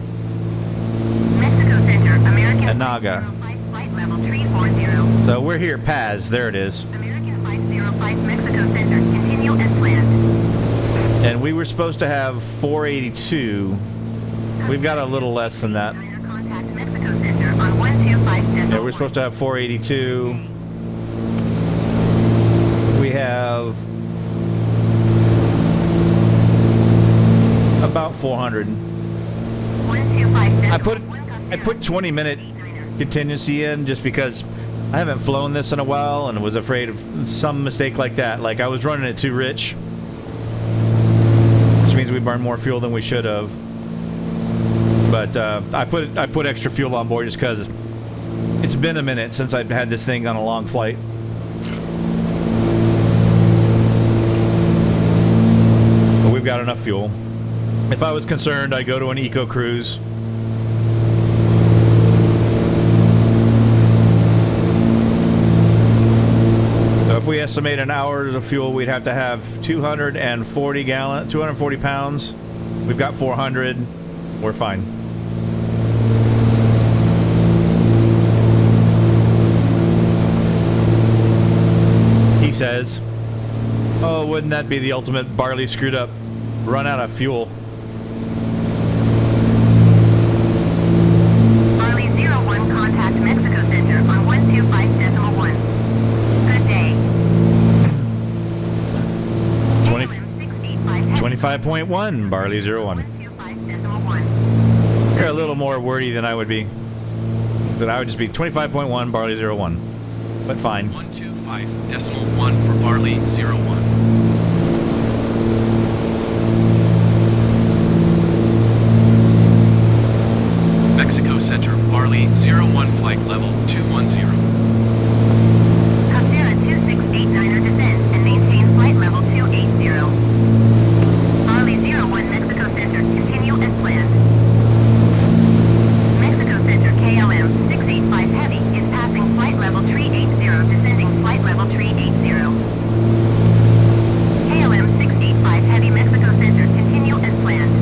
Mexico Center, American Anaga. 505, flight level 340. So we're here, Paz. There it is. American 505, Mexico Center, continue as planned. And we were supposed to have 482. We've got a little less than that. Contact Mexico Center on 125. Yeah, we're supposed to have 482. We have about 400. 125. I put 20-minute contingency in just because I haven't flown this in a while and was afraid of some mistake like that. Like I was running it too rich, which means we burned more fuel than we should have. But I put extra fuel on board just because it's been a minute since I've had this thing on a long flight. But we've got enough fuel. If I was concerned, I'd go to an eco cruise. So if we estimate an hour of fuel, we'd have to have 240 pounds. We've got 400. We're fine. He says, oh, wouldn't that be the ultimate barley screwed up? Run out of fuel. Barley 01, contact Mexico Center on 125.1. Good day. 25.1, Barley 01. 125.1. You're a little more wordy than I would be. So I would just be 25.1, Barley 01. But fine. 125.1 for Barley 01. Mexico Center, Barley 01, flight level 210. Costera 2689er descend and maintain flight level 280. Barley 01, Mexico Center, continue as planned. Mexico Center, KLM 685 Heavy is passing flight level 380, descending flight level 380. KLM 685 Heavy, Mexico Center, continue as planned.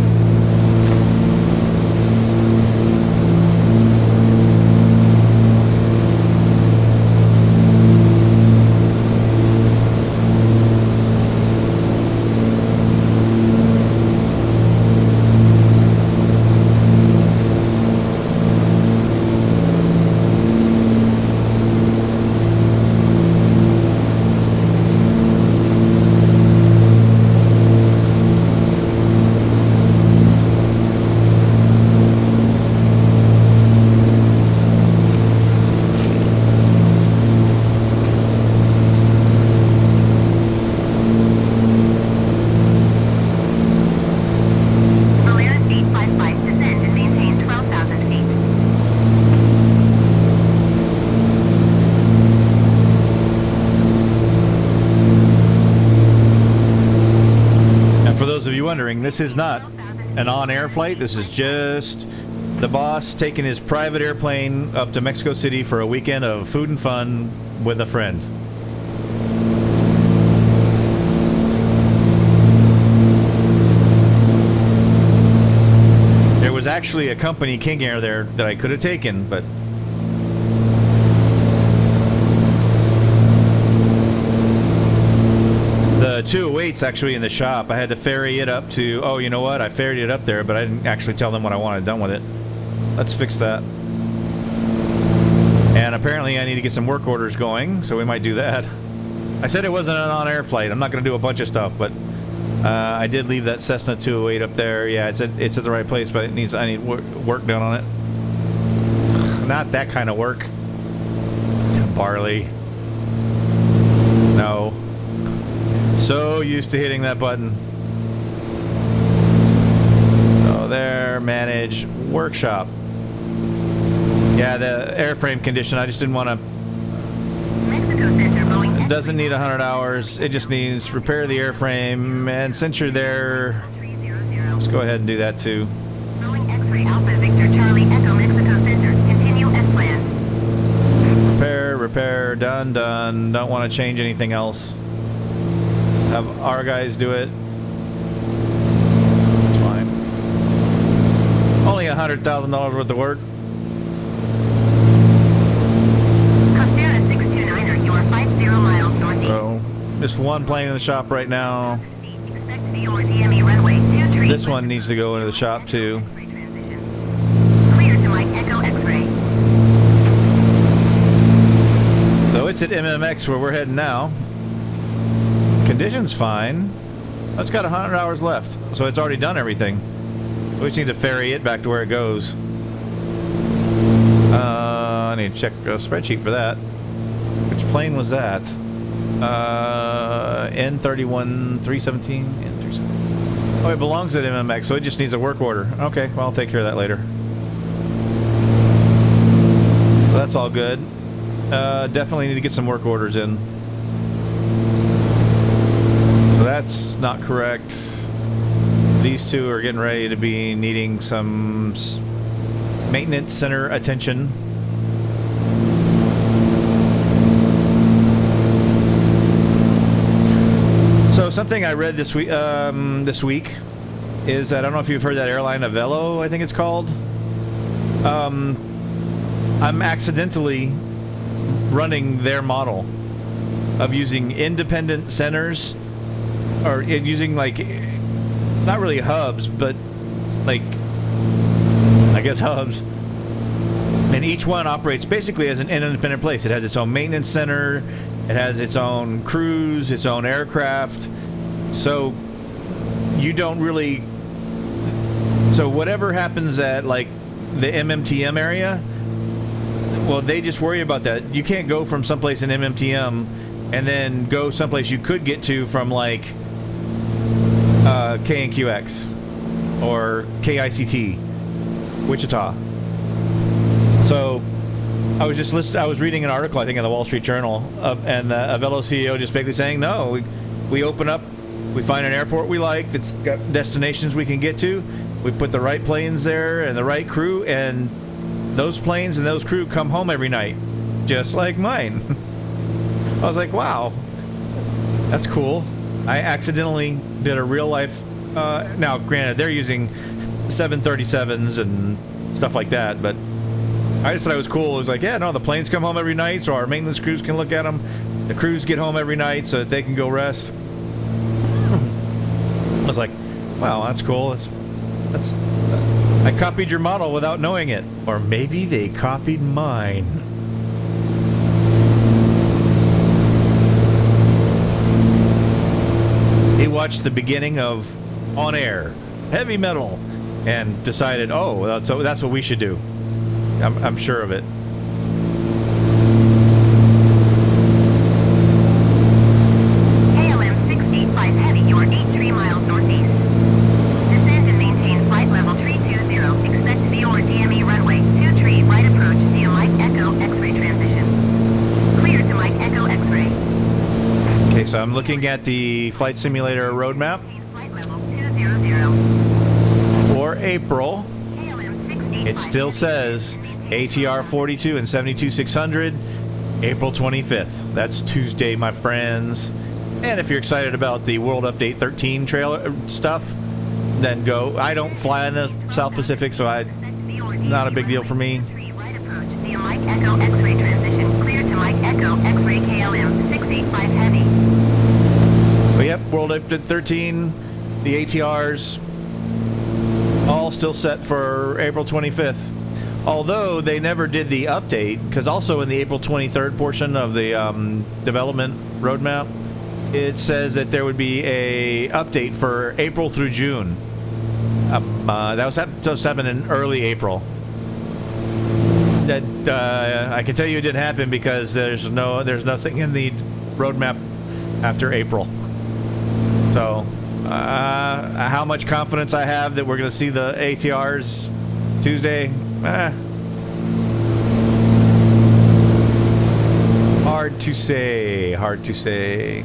Wondering, this is not an on-air flight. This is just the boss taking his private airplane up to Mexico City for a weekend of food and fun with a friend. There was actually a company King Air there that I could have taken, but 208's actually in the shop. I had to ferry it up to... Oh, you know what? I ferried it up there, but I didn't actually tell them what I wanted done with it. Let's fix that. And apparently I need to get some work orders going, so we might do that. I said it wasn't an on-air flight. I'm not going to do a bunch of stuff, but I did leave that Cessna 208 up there. Yeah, it's at the right place, but I need work done on it. Not that kind of work. Barley. No. So used to hitting that button. Oh, there. Manage. Workshop. Yeah, the airframe condition. I just didn't want to... It doesn't need 100 hours. It just needs repair the airframe. And since you're there, let's go ahead and do that too. Repair, done. Don't want to change anything else. Have our guys do it. It's fine. Only $100,000 worth of work. So, just one plane in the shop right now. This one needs to go into the shop too. So it's at MMX where we're heading now. Condition's fine. It's got 100 hours left, so it's already done everything. We just need to ferry it back to where it goes. I need to check a spreadsheet for that. Which plane was that? N31 317 N37. Oh, it belongs at MMX, so it just needs a work order. Okay, well, I'll take care of that later. So that's all good. Definitely need to get some work orders in. So that's not correct. These two are getting ready to be needing some maintenance center attention. So something I read this week is that, I don't know if you've heard that airline Avelo, I think it's called. I'm accidentally running their model of using independent centers, or using, like, not really hubs, but like, I guess hubs, and each one operates basically as an independent place. It has its own maintenance center, it has its own crews, its own aircraft, so you don't really, so whatever happens at, like, the MMTM area, well, they just worry about that. You can't go from someplace in MMTM and then go someplace you could get to from, like, KNQX or KICT, Wichita. So I was reading an article, I think, in the Wall Street Journal, and a Avelo CEO just basically saying, no, we open up, we find an airport we like that's got destinations we can get to, we put the right planes there and the right crew, and those planes and those crew come home every night, just like mine. I was like, wow, that's cool. I accidentally did a real life, now granted they're using 737s and stuff like that, but I just thought it was cool. It was like, yeah, no, the planes come home every night so our maintenance crews can look at them. The crews get home every night so that they can go rest. I was like, wow, that's cool. That's I copied your model without knowing it. Or maybe they copied mine. He watched the beginning of OnAir, heavy metal, and decided, oh, that's what we should do. I'm sure of it. KLM 685 Heavy, you are 83 miles northeast. Descend and maintain flight level 320. Expect VOR DME runway 23 right approach via Mike Echo X-ray transition. Clear to Mike Echo X-ray. Okay, so I'm looking at the flight simulator roadmap Flight level 200. for April. It still says ATR 42 and 72600, April 25th. That's Tuesday, my friends. And if you're excited about the World Update 13 trailer stuff, then go. I don't fly in the South Pacific, so not a big deal for me. Right approach via Mike Echo X-ray transition. Clear to Mike Echo X-ray KLM 685 Heavy. But But yep, World Update 13, the ATRs, all still set for April 25th. Although they never did the update, because also in the April 23rd portion of the development roadmap, it says that there would be a update for April through June. That was supposed to happen in early April. That I can tell you it didn't happen because there's nothing in the roadmap after April. So, how much confidence I have that we're going to see the ATRs Tuesday? Hard to say. Hard to say.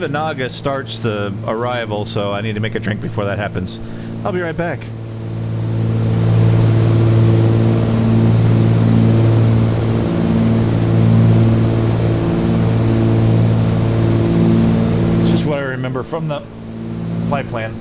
Naga starts the arrival, so I need to make a drink before that happens. I'll be right back. It's just what I remember from the flight plan.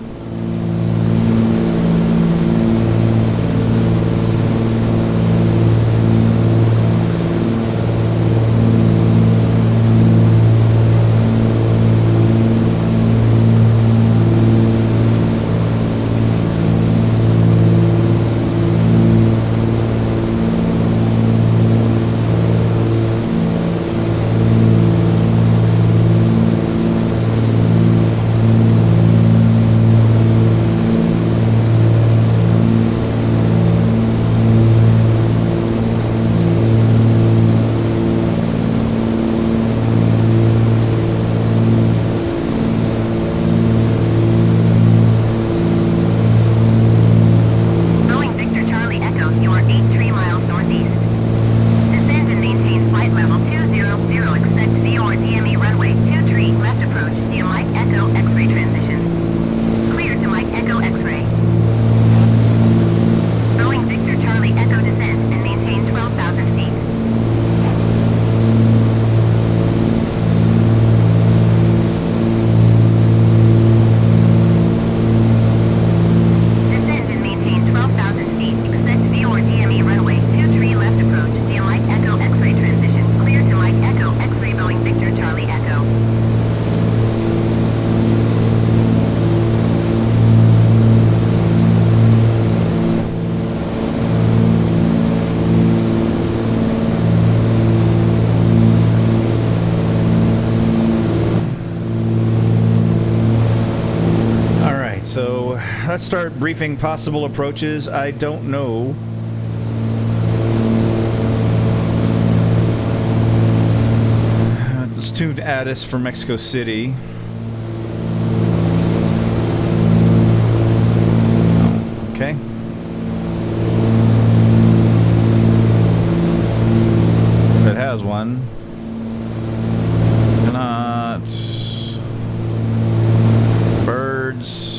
let's start briefing possible approaches. I don't know. Let's tune Addis for Mexico City. Okay. If it has one. Cannot. Birds.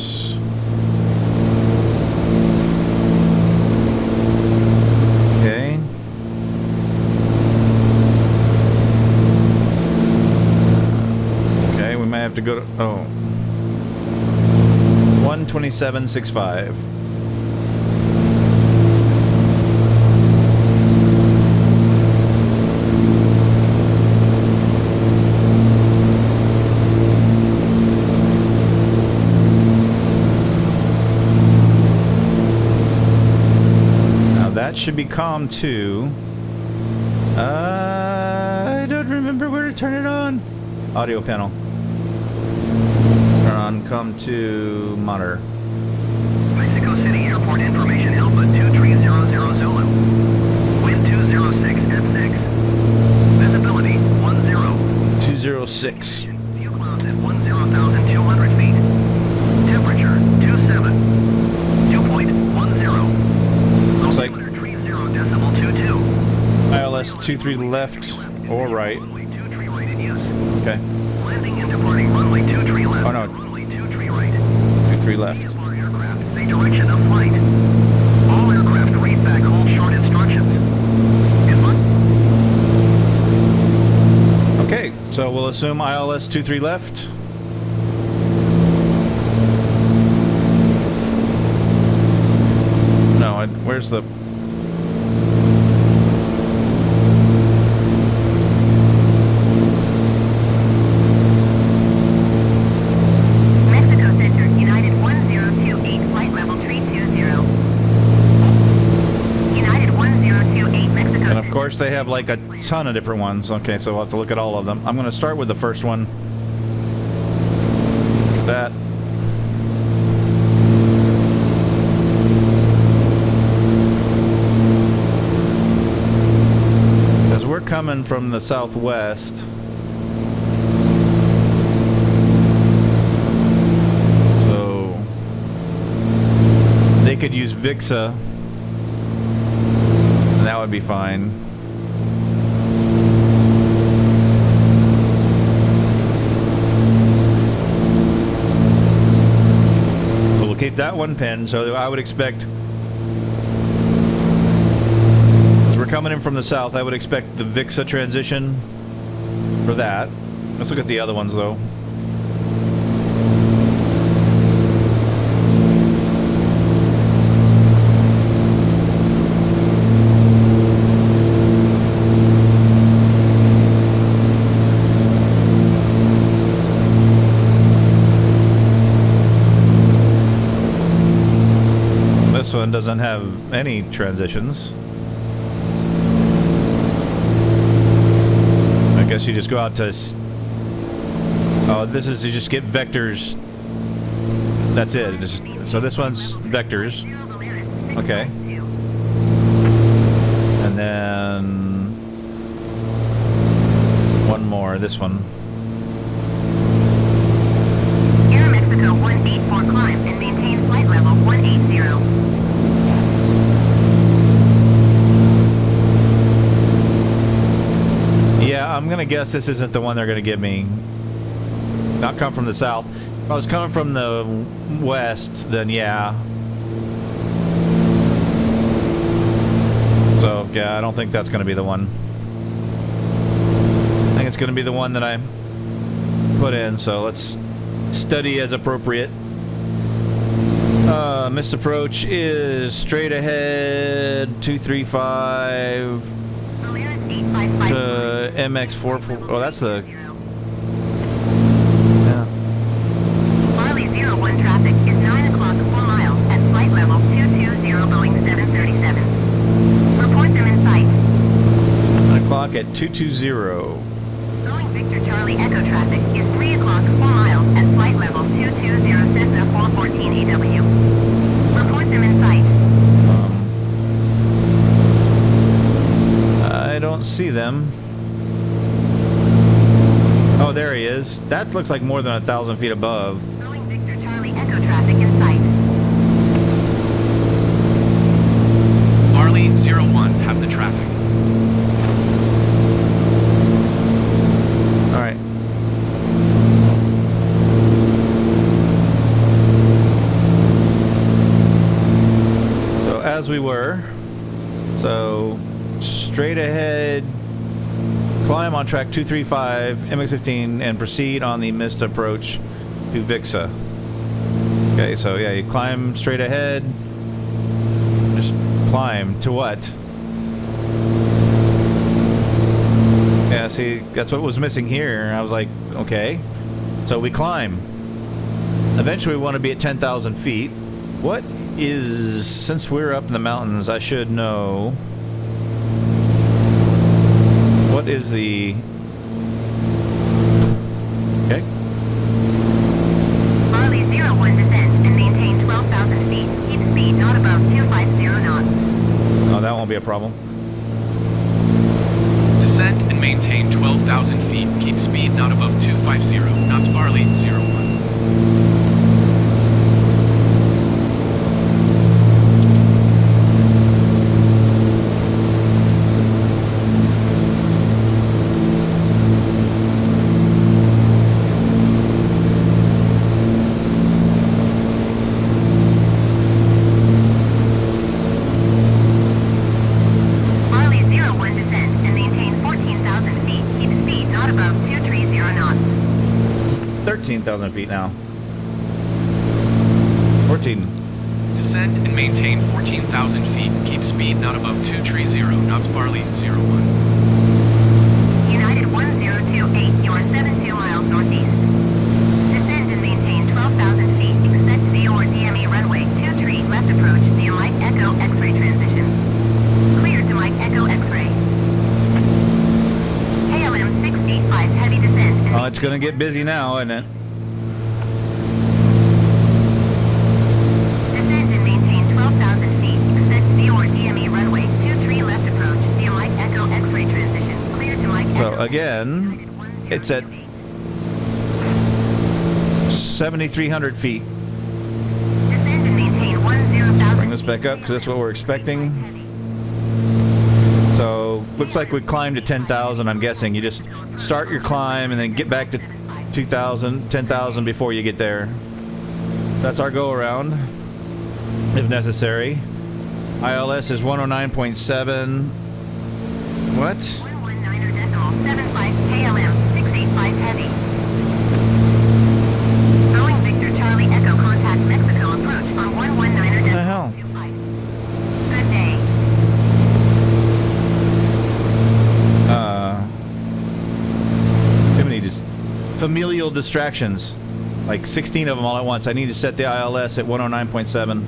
Okay. Okay, we might have to go to... Oh. 127.65. That should be COM 2. I don't remember where to turn it on. Audio panel. Turn on COM 2 monitor. Mexico City Airport information Alpha 2300 Zulu. Wind 206 at 6. Visibility 10. 206. View clouds at 10,200 feet. Temperature 27. Dew point 10. Looks like .22. ILS 23 left or right. Runway 23 right in use. Okay. Landing and departing runway 23 left. Oh no. Runway 23 right. 23 left. VFR aircraft, the direction of flight. All aircraft read back hold short instructions. Okay, so we'll assume ILS 23 left. No, where's the... Mexico Center, United 1028, flight level 320. United 1028, Mexico. And of course they have like a ton of different ones. Okay, so we'll have to look at all of them. I'm going to start with the first one. That. Because we're coming from the southwest. So they could use VIXA. And that would be fine. So we'll keep that one pinned. So I would expect, since we're coming in from the south, I would expect the VIXA transition for that. Let's look at the other ones though. This one doesn't have any transitions. I guess you just go out to... Oh, this is you just get vectors. That's it. So this one's vectors. Okay. And then... one more, this one. Air Mexico 184 climb and maintain flight level 180. Yeah, I'm gonna guess this isn't the one they're gonna give me. Not come from the south. If I was coming from the west, then yeah. So, yeah, I don't think that's gonna be the one. I think it's gonna be the one that I put in, so let's study as appropriate. Missed approach is straight ahead, 235 to MX44. Oh, that's the... Yeah. Farley 01 traffic is 9 o'clock 4 miles at flight level 220 Boeing 737. Report them in sight. 9 o'clock at 220. Boeing Victor Charlie Echo traffic is 3 o'clock 4 miles at flight level 220 Cessna 414AW. don't see them. Oh, there he is. That looks like more than 1,000 feet above. Growing Victor Charlie Echo traffic in sight. Barley 01 have the traffic. All right. So as we were, so straight ahead, climb on track 235 MX-15 and proceed on the missed approach to Vixa. Okay, so yeah, you climb straight ahead. Just climb to what? Yeah, see, that's what was missing here. I was like, okay. So we climb. Eventually we want to be at 10,000 feet. What is, since we're up in the mountains, I should know. What is the... Okay. Barley 01 descend and maintain 12,000 feet. Keep speed not above 250 knots. Oh, that won't be a problem. Descend and maintain 12,000 feet. Keep speed not above 250 knots. Barley 01. Barley 01 descend and maintain 14,000 feet. Keep speed not above 230 knots. 13,000 feet now. 14. Descend and maintain 14,000 feet. Keep speed not above 230 knots. Barley 01. United 1028, you are 72 miles northeast. Descend and maintain 12,000 feet. Expect VOR DME runway 23 left approach via Mike Echo X-ray transition. Clear to Mike Echo X-ray. KLM 685 heavy descent. And Oh, it's gonna get busy now, isn't it? descend and maintain 12,000 feet. Expect VOR DME runway 23 left approach via Mike Echo X-ray transition. Clear to Mike So Echo. again, it's at 7,300 feet. Descend and maintain 10,000. Bring this back up because that's what we're expecting. So looks like we climbed to 10,000. I'm guessing you just start your climb and then get back to 2,000, 10,000 before you get there. That's our go around, if necessary. ILS is 109.7. What? 119.75 KLM 685 heavy. Boeing Victor Charlie Echo contact Mexico approach on 119. What the hell? Good day. Too many familial distractions. Like 16 of them all at once. I need to set the ILS at 109.7.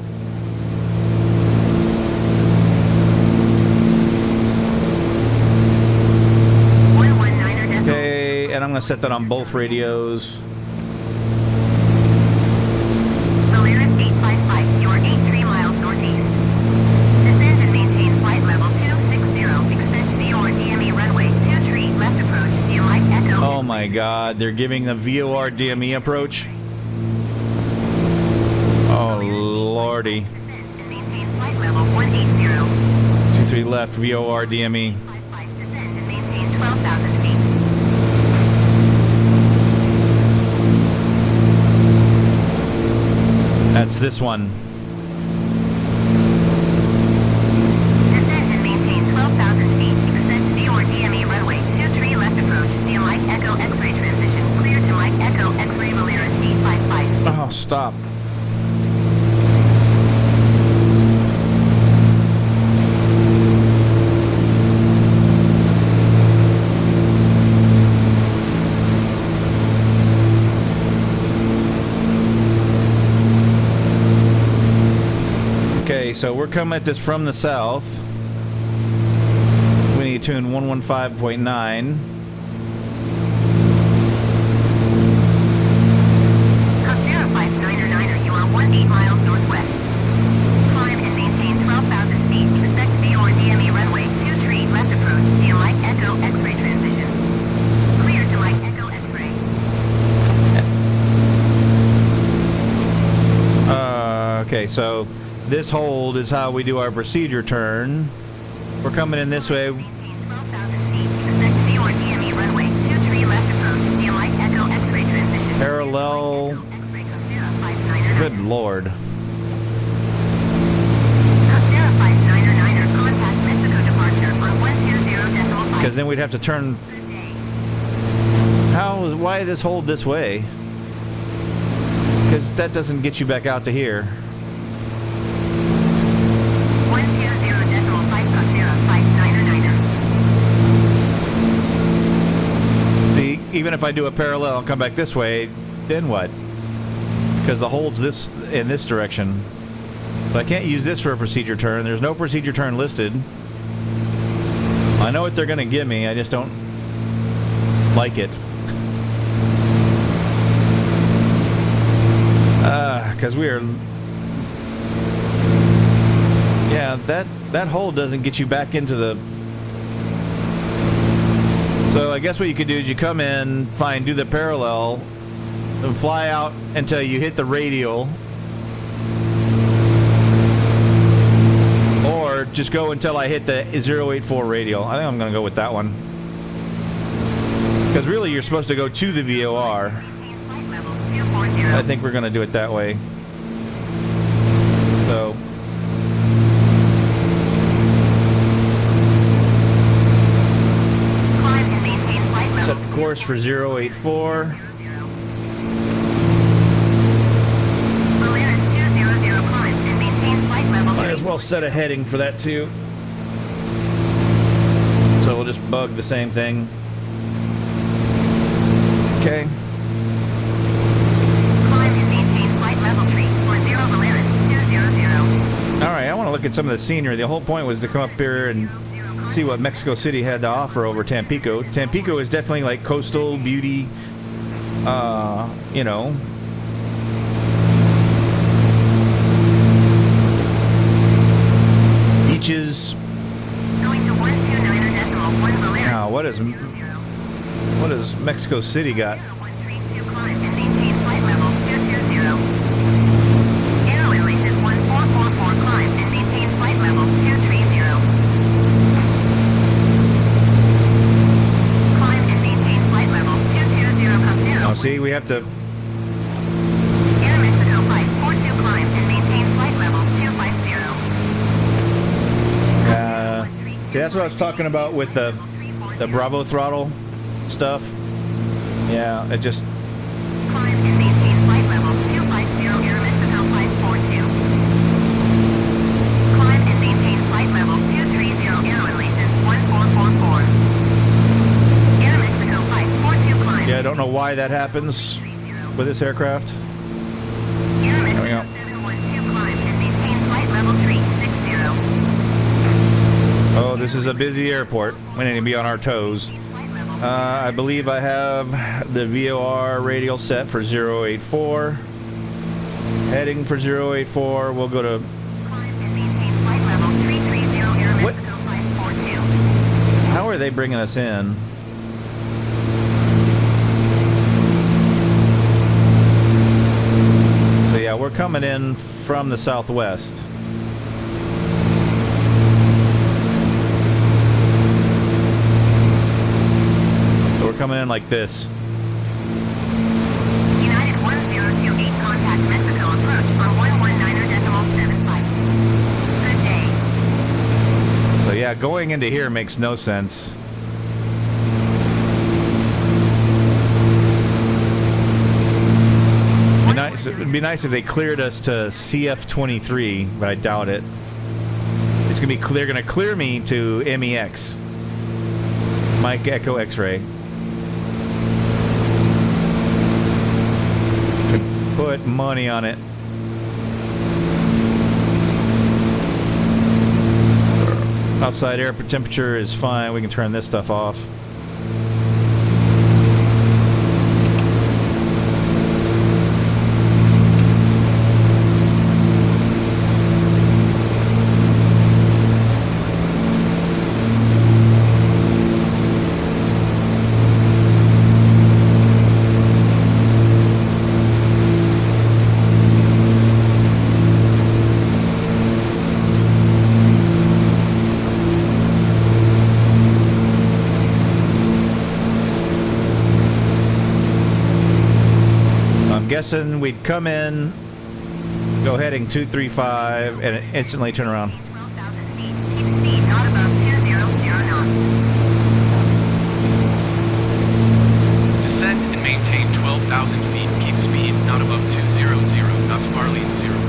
Okay, and I'm gonna set that on both radios. Polaris 855, you are 83 miles northeast. Descend and maintain flight level 260. Expect VOR DME runway 23 left approach via Mike Echo. Oh my god, they're giving the VOR DME approach. Oh lordy. Descend and maintain flight level 180. 23 left, VOR DME. 55, descend and maintain 12,000 feet. That's this one. Descend and maintain 12,000 feet. Expect VOR DME runway 23 left approach via Mike Echo X-ray transition. Clear to Mike Echo X-ray Polaris 855. Oh, stop. Okay, so we're coming at this from the south. We need to tune 115.9. Cup 0599er, you are 18 miles northwest. Climb and maintain 12,000 feet. Expect VOR DME runway 23 left approach via Mike Okay, so this hold is how we do our procedure turn. We're coming in this way. Maintain 12,000 feet. Expect view on DME runway 23 left approach. The light echo X-ray transition. Parallel. X-ray Cessna 414AW. Good lord. Cessna 414AW. Contact Mexico departure on 120.5. Because then we'd have to turn. Good day. Why this hold this way? Because that doesn't get you back out to here. 120.509. See, even if I do a parallel and come back this way, then what? Because the hold's this in this direction. But I can't use this for a procedure turn. There's no procedure turn listed. I know what they're going to give me. I just don't like it. Because we are... Yeah, that hold doesn't get you back into the... So I guess what you could do is you come in, fine, do the parallel, and fly out until you hit the radial. Or just go until I hit the 084 radial. I think I'm going to go with that one. Because really you're supposed to go to the VOR. I think we're going to do it that way. So... set the course for 084. Might as well set a heading for that too. So we'll just bug the same thing. Okay. Alright, I want to look at some of the scenery. The whole point was to come up here and see what Mexico City had to offer over Tampico. Tampico is definitely like coastal beauty, you know. Beaches. Now, what does Mexico City got? See, we have to... Air Mexico Flight 42 climb and maintain flight level 250. Okay, that's what I was talking about with the Bravo throttle stuff. Yeah, it just... Climb and maintain flight level 250. Air Mexico Flight 42. Climb and maintain flight level 230. Airline license 1444. Air Mexico Flight 42 climb. Yeah, I don't know why that happens with this aircraft. There we go. Oh, this is a busy airport. We need to be on our toes. I believe I have the VOR radial set for 084. Heading for 084. We'll go to... What? How are they bringing us in? So yeah, we're coming in from the southwest. So we're coming in like this. United 1028 contact Mexico approach on 119.75. Good day. So yeah, going into here makes no sense. It'd be nice if they cleared us to CF23, but I doubt it. It's gonna be clear. They're gonna clear me to MEX, Mike Echo X-ray. Could put money on it. So outside air temperature is fine. We can turn this stuff off. guessing we'd come in, go heading 235, and instantly turn around. 12,000 feet. Keep speed not above 200 knots. Descend and maintain 12,000 feet. Keep speed not above 200 knots. Barley 01.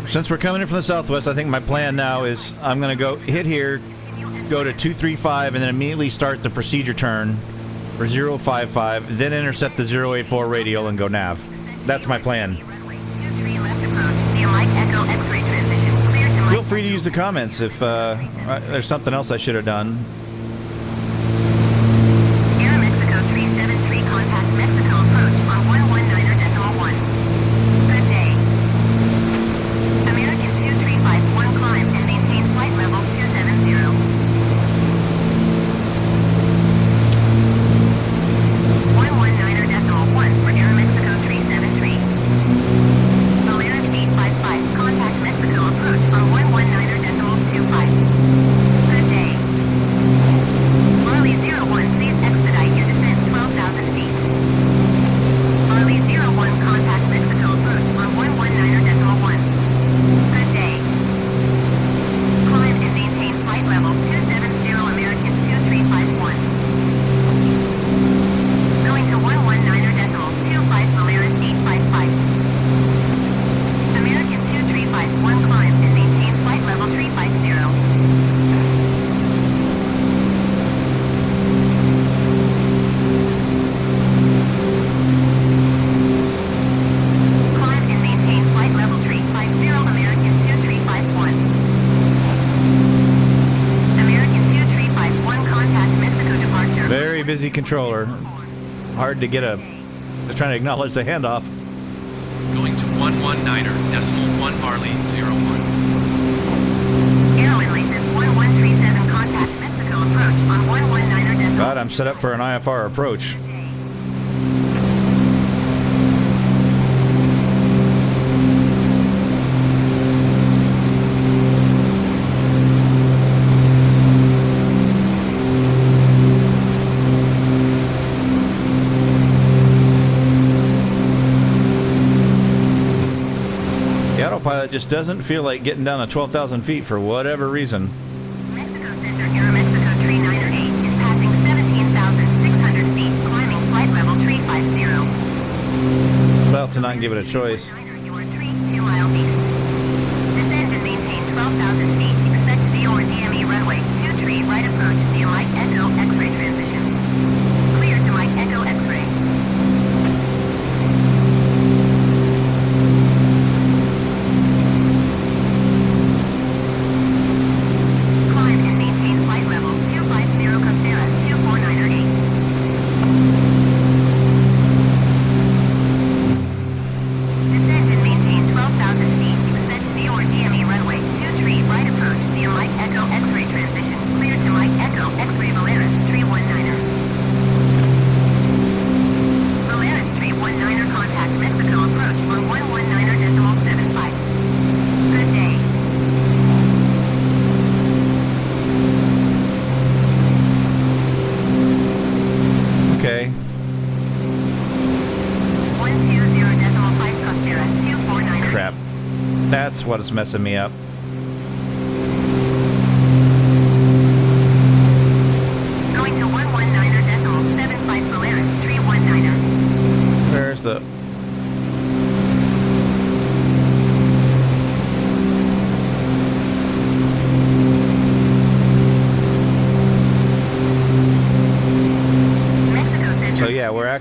Since we're coming in from the southwest, I think my plan now is I'm going to go hit here, go to 235, and then immediately start the procedure turn for 055, then intercept the 084 radial and go nav. That's my plan. Feel free to use the comments if there's something else I should have done. Air Mexico 373, contact Mexico approach on 119.1. Good day. American 2351, climb and maintain flight level 270. 119.1 for Air Mexico 373. Polaris 855, contact Mexico approach on 119.25. Good day. Barley 01, please expedite your descent 12,000 feet. Barley 01, contact Mexico approach on 119.1. Good day. Climb and maintain flight level 270, American 2351. Going to 119.25, Polaris 855. American 2351, climb and maintain flight level 350. Climb and maintain flight level 350, American 2351. American 2351, contact Mexico departure. Very busy controller. Hard to get a... Just trying to acknowledge the handoff. Going to 119.1 Barley 01. Airline license 1137, contact Mexico approach on 119.1. God, I'm set up for an IFR approach. The autopilot just doesn't feel like getting down to 12,000 feet for whatever reason. Mexico Center, Air Mexico 398 is passing 17,600 feet, climbing flight level 350. Well, to not give it a choice. You are 2 miles east. Descend and maintain 12,000 feet. Expect VOR DME runway 23 right approach via Mike Echo X-ray transition. Clear to Mike Echo X-ray. Climb and maintain flight level 250, Costera 24908. Descend and maintain 12,000 feet. Expect VOR DME runway 23 right approach via Mike Echo X-ray transition. Clear to Mike Echo X-ray Polaris 319er. Polaris 319er, contact Mexico approach on 119.75. Good day. Okay. 120.5 Costera 249er. Crap. That's what is messing me up.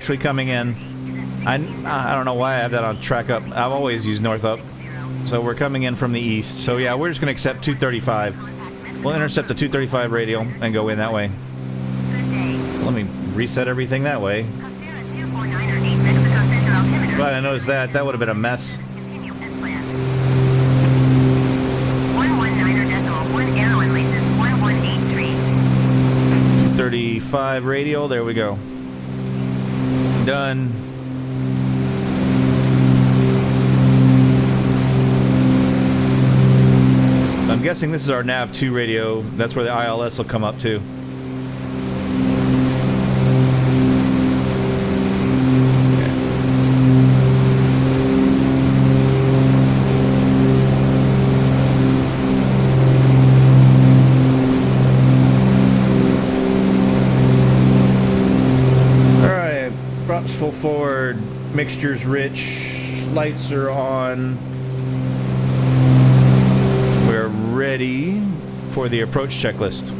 actually coming in. I don't know why I have that on track up. I've always used north up. So we're coming in from the east. So yeah, we're just going to accept 235. We'll intercept the 235 radio and go in that way. Let me reset everything that way. Glad I noticed that. That would have been a mess. 235 radio. There we go. Done. I'm guessing this is our nav 2 radio. That's where the ILS will come up to. Full forward, mixture's rich, lights are on. We're ready for the approach checklist.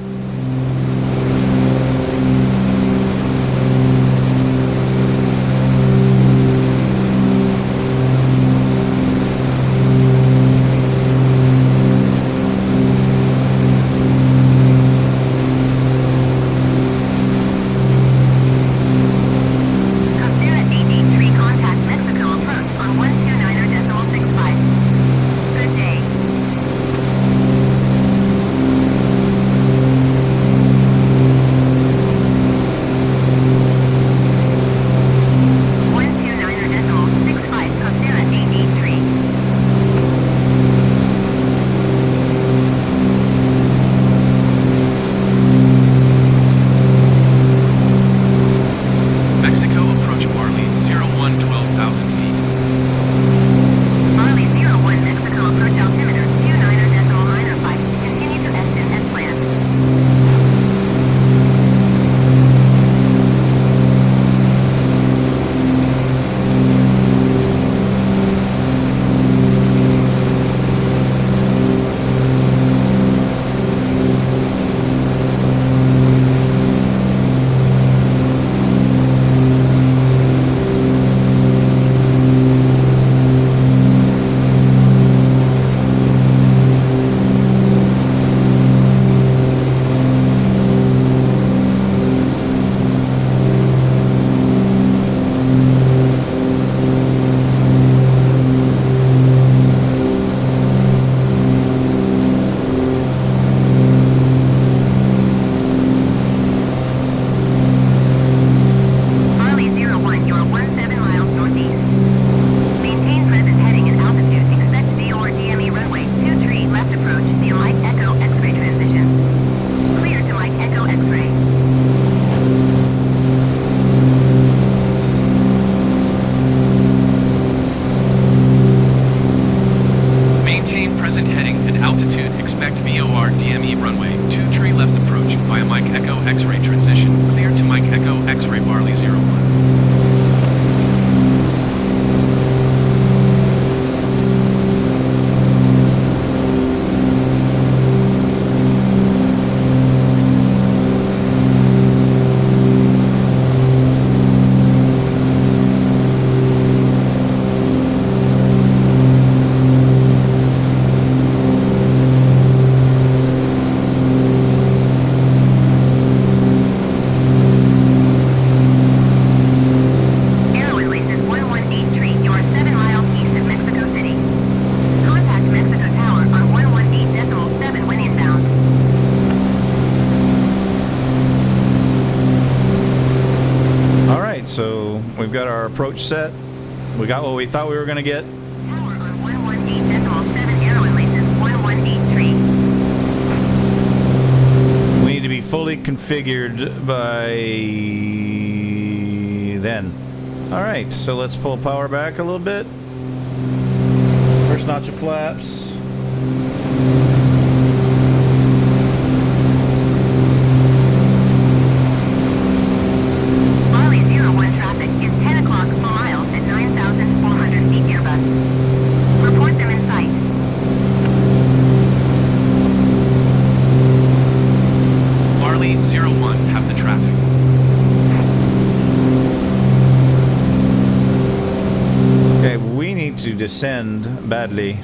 We've got our approach set. We got what we thought we were going to get. Power on 118.7 aero enlaces 1183. We need to be fully configured by then. Alright, so let's pull power back a little bit. First notch of flaps. ascend badly.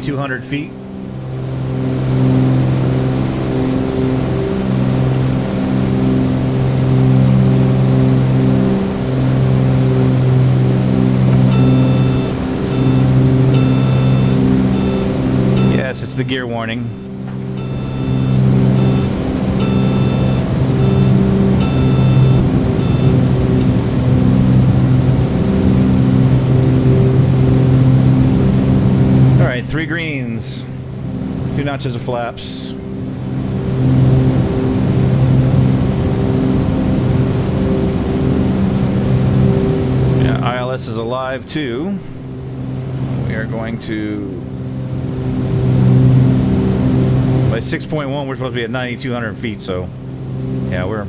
.200 feet. Yes, it's the gear warning. All right, 3 greens, 2 notches of flaps. Yeah, ILS is alive too. We are going to, by 6.1, we're supposed to be at 9,200 feet, so yeah, we're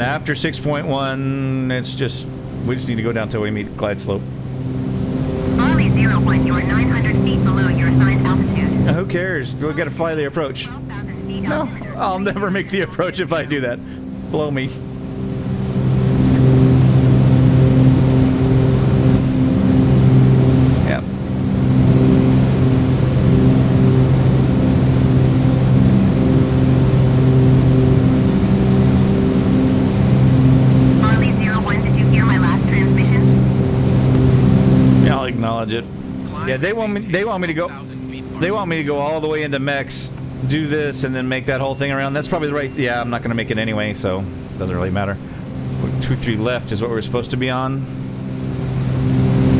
after 6.1, it's just, we just need to go down till we meet glide slope. Charlie 01, you are 900 feet below your assigned altitude. Who cares? We gotta fly the approach. 12,000 feet No, altimeter. I'll never make the approach if I do that. Blow me. Yeah. Charlie 01, did you hear my last transmission? Yeah, I'll acknowledge it. Yeah, they want me to go. They want me to go all the way into MEX, do this, and then make that whole thing around. That's probably the right. Yeah, I'm not going to make it anyway, so it doesn't really matter. 2-3 left is what we're supposed to be on.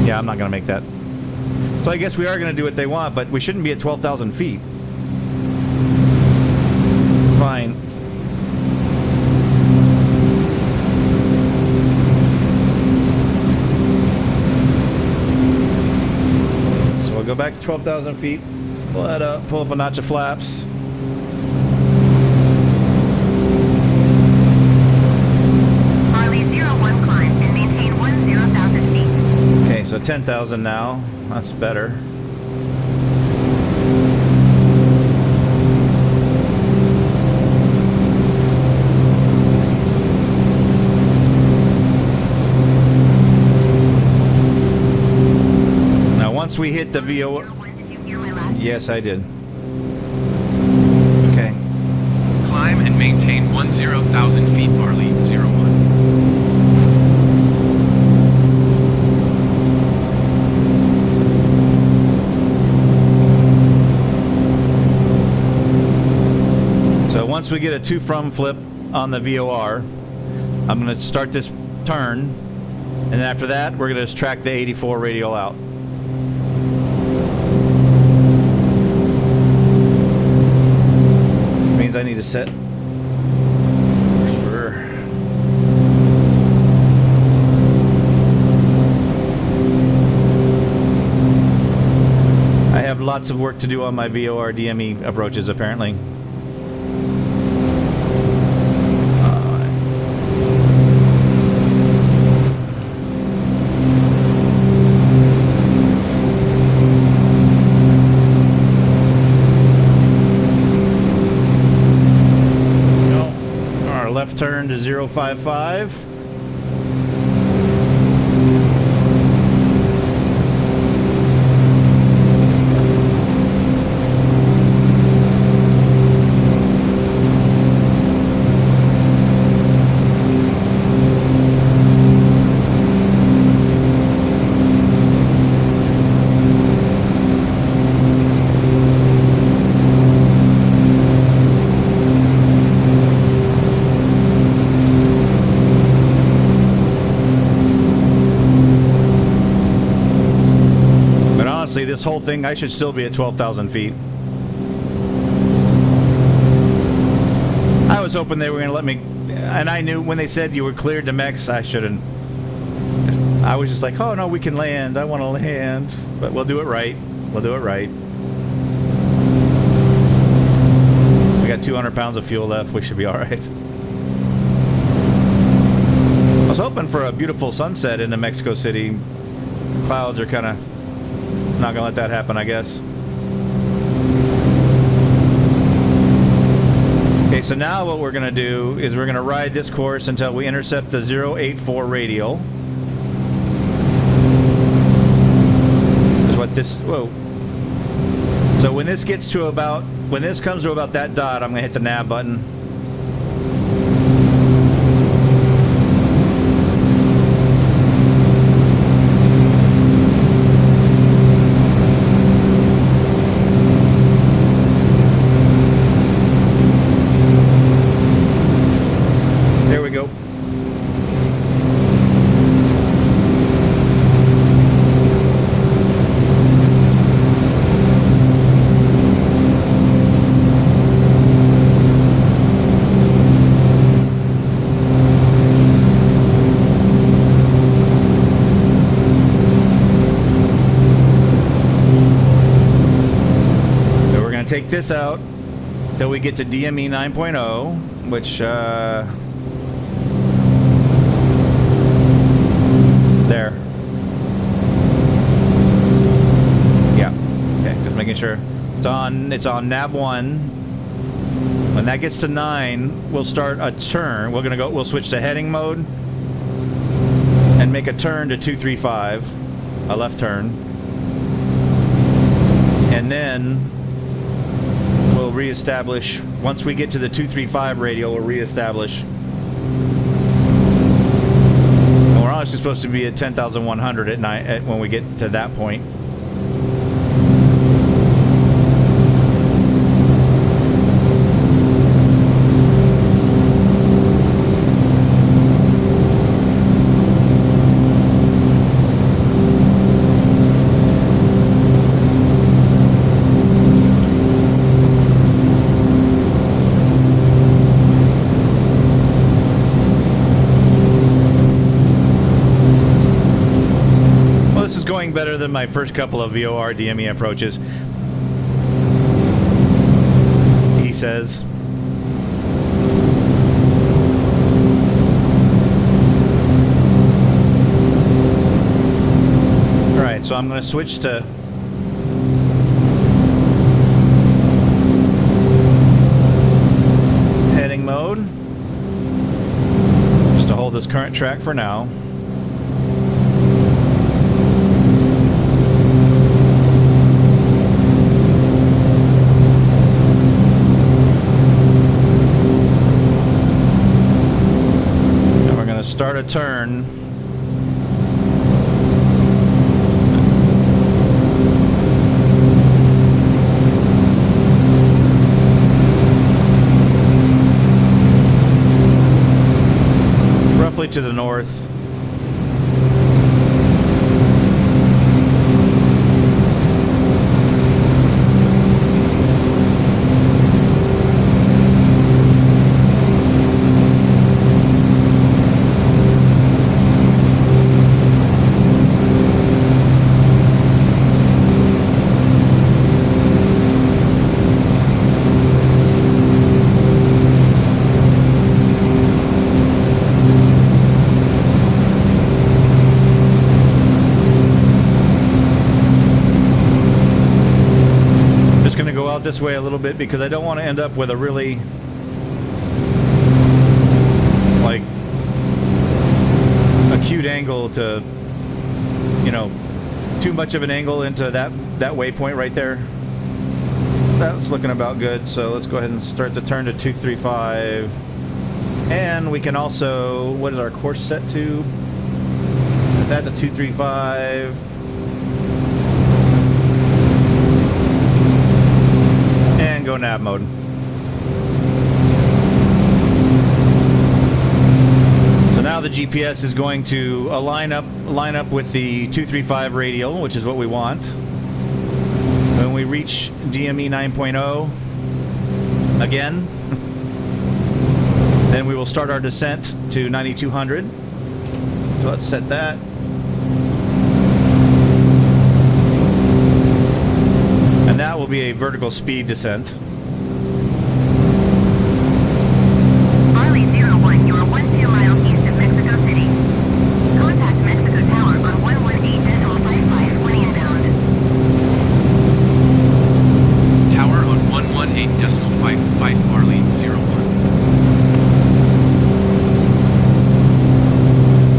Yeah, I'm not going to make that. So I guess we are going to do what they want, but we shouldn't be at 12,000 feet. Fine. So we'll go back to 12,000 feet. Pull that up, pull up a notch of flaps. Charlie 01, climb and maintain 10,000 feet. Okay, so 10,000 now. That's better. Now, once we hit the VO... 01, did you hear my last? Yes, I did. Okay. Climb and maintain 10,000 feet, Marley 01. So once we get a to from flip on the VOR, I'm going to start this turn, and then after that, we're going to just track the 84 radial out. Means I need to set for I have lots of work to do on my VOR DME approaches apparently. Turn to 055. This whole thing, I should still be at 12,000 feet. I was hoping they were going to let me, and I knew when they said you were cleared to MEX, I shouldn't. I was just like, oh no, we can land. I want to land, but we'll do it right. We'll do it right. We got 200 pounds of fuel left. We should be all right. I was hoping for a beautiful sunset into Mexico City. Clouds are kind of not gonna let that happen, I guess. Okay, so now what we're gonna do is we're gonna ride this course until we intercept the 084 radial. Is what this, whoa. So when this gets to about, when this comes to about that dot, I'm gonna hit the nav button. Take this out till we get to DME 9.0, which there. Yeah. Okay, just making sure it's on. It's on nav 1. When that gets to 9, we'll start a turn. We'll switch to heading mode and make a turn to 235, a left turn, and then we'll reestablish. Once we get to the 235 radial, we'll reestablish. And we're honestly supposed to be at 10,100 at night when we get to that point. Better than my first couple of VOR DME approaches, he says. Alright, so I'm going to switch to heading mode just to hold this current track for now. Start a turn. Roughly to the north. This way a little bit because I don't want to end up with a really like acute angle to, you know, too much of an angle into that waypoint right there. That's looking about good, so let's go ahead and start the turn to 235. And we can also, what is our course set to? Set that to 235. Go nav mode. So now the GPS is going to line up with the 235 radial, which is what we want. When we reach DME 9.0 again, then we will start our descent to 9,200. So let's set that. And that will be a vertical speed descent.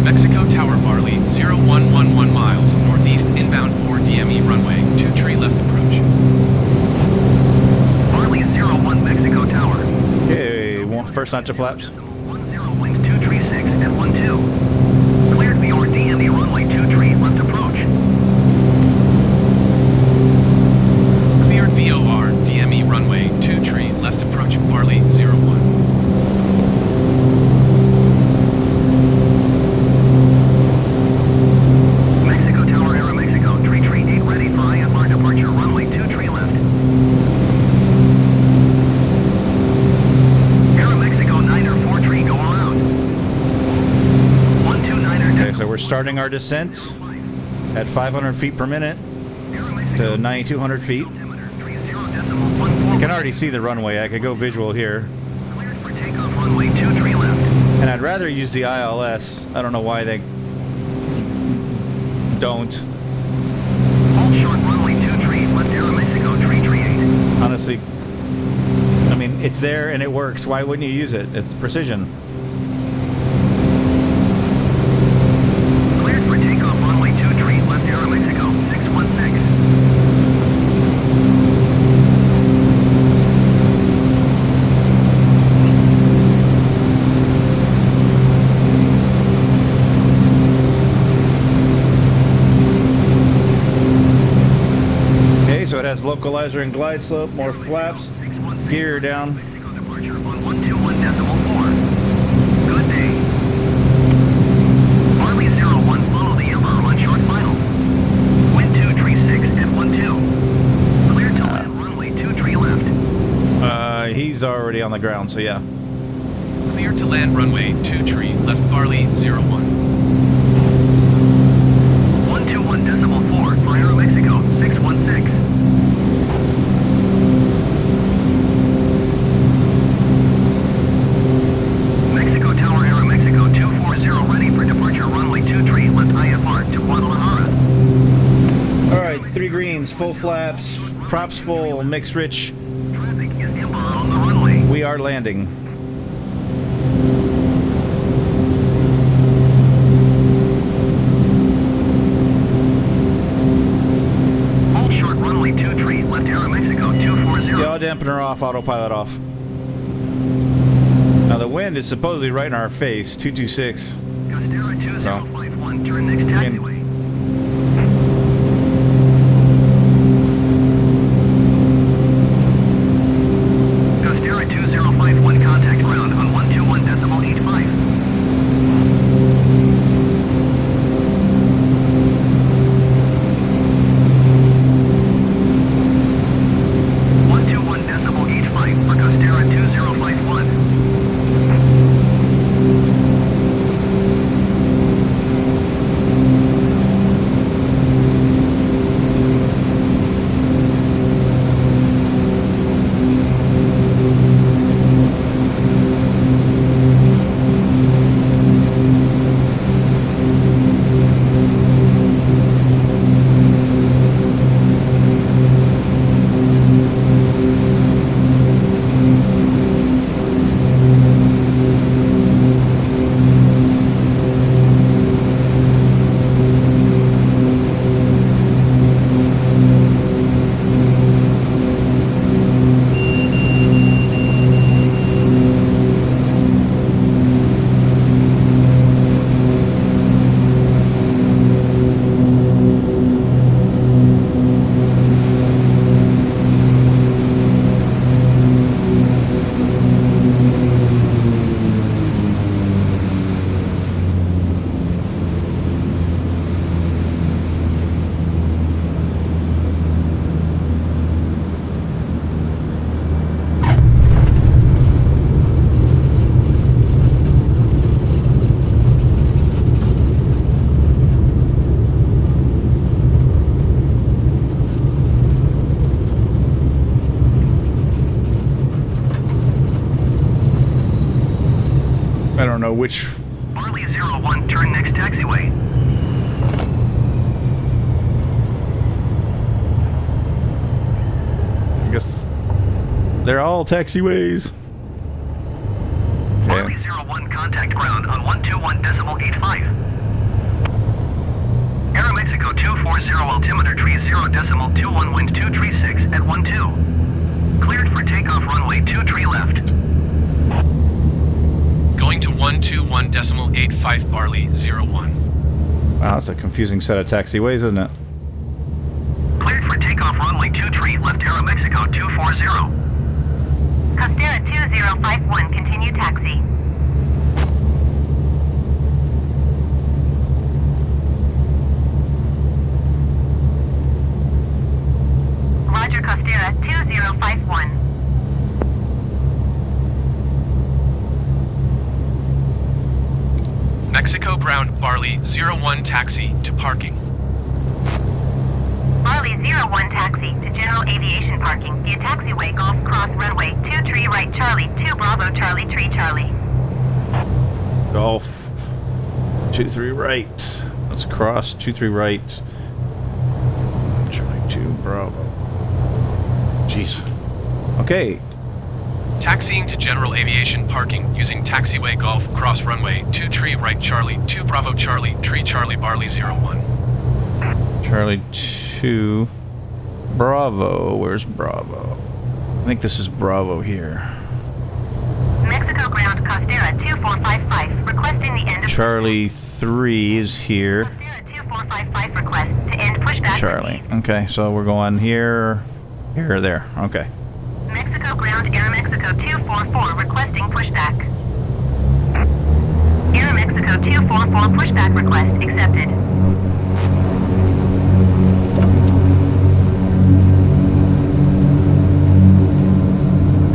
Mexico Tower Barley 0111 miles northeast inbound 4 DME runway 2 tree left approach. Barley 01 Mexico Tower. Okay, first notch of flaps. 10 wings 236 and 12. Cleared the or DME runway 2 tree left approach. Cleared VOR DME runway 2 tree left approach Barley 01. Mexico Tower Aeromexico 338 ready for IFR departure runway 2 tree left. Aeromexico 9er 4 tree go around. 129er. Okay, so we're starting our descent at 500 feet per minute to 9,200 feet. I can already see the runway. I could go visual here. Cleared for takeoff runway 2 tree left. And I'd rather use the ILS. I don't know why they don't. Hold short runway 2 tree left Aeromexico 338. Honestly, I mean, it's there and it works. Why wouldn't you use it? It's precision. Cleared for takeoff runway 2 tree left Aeromexico 616. Okay, so it has localizer and glide slope, more flaps, gear down. Departure on 121.4. Good day. Barley 01, follow the Emperor on short final. Wind 236 and 12. Clear to land runway 2 tree left. He's already on the ground, so yeah. Clear to land runway 2 tree left Barley 01. 121.4 for Aeromexico 616. Mexico Tower Aeromexico 240 ready for departure runway 2 tree left IFR to Guadalajara. Alright, 3 greens, full flaps, props full, mix rich. Traffic is Emperor on the runway. We are landing. Hold short runway 2 tree left Aeromexico 240. Yaw dampener off, autopilot off. Now the wind is supposedly right in our face, 226. Costera 2051, turn next taxiway. Costera 2051, contact ground on 121.85. 121.85 for Costera 2051. I don't know which. Barley 01, turn next taxiway. I guess they're all taxiways. Barley 01, contact ground on 121.85. 0.021 wind 236 at 12. Cleared for takeoff runway 23 left. Going to 121.85 Barley 01. Wow, that's a confusing set of taxiways, isn't it? Cleared for takeoff runway 23 left Aeromexico 240. Costera 2051, continue taxi. Roger, Costera 2051. Mexico ground Barley 01 taxi to parking. Barley 01 taxi to general aviation parking via taxiway Golf Cross runway 23 right Charlie 2 Bravo Charlie 3 Charlie. Golf 23 right. Let's cross 23 right. Charlie 2 Bravo. Jeez. Okay. Taxiing to general aviation parking using taxiway Golf Cross runway 23 right Charlie 2 Bravo Charlie 3 Charlie Barley 01. Charlie 2 Bravo. Where's Bravo? I think this is Bravo here. Mexico ground Costera 2455 requesting the end of Charlie 3 is here. Costera 2455 request to end pushback. Charlie. Okay, so we're going here, here, or there. Okay. Mexico ground Aeromexico 244 requesting pushback. Aeromexico 244 pushback request accepted.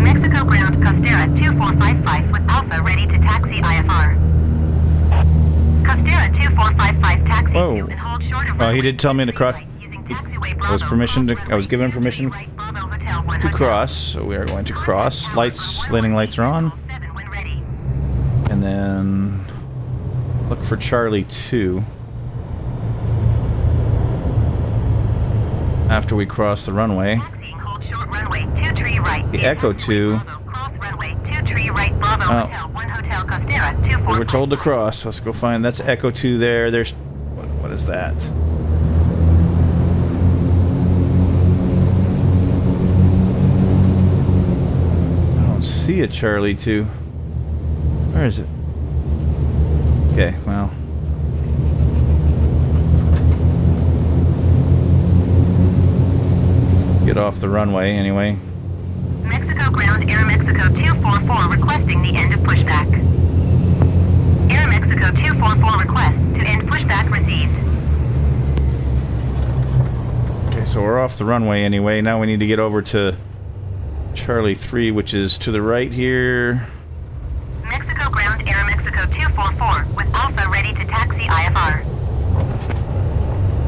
Mexico ground Costera 2455 with Alpha ready to taxi IFR. Costera 2455 taxi Whoa. to and hold short of Well, he did tell me to cross. using taxiway I was Bravo. I was given permission to cross, so we are going to cross. Lights, landing lights are on. And then look for Charlie 2. After we cross the runway. The Echo 2. We were told to cross. Let's go find. That's Echo 2 there. There's. What is that? I don't see a Charlie 2. Where is it? Okay, well. Let's get off the runway anyway. Mexico ground Aeromexico 244 requesting the end of pushback. Aeromexico 244 request to end pushback received. Okay, so we're off the runway anyway. Now we need to get over to Charlie 3, which is to the right here. Mexico ground Aeromexico 244 with Alpha ready to taxi IFR.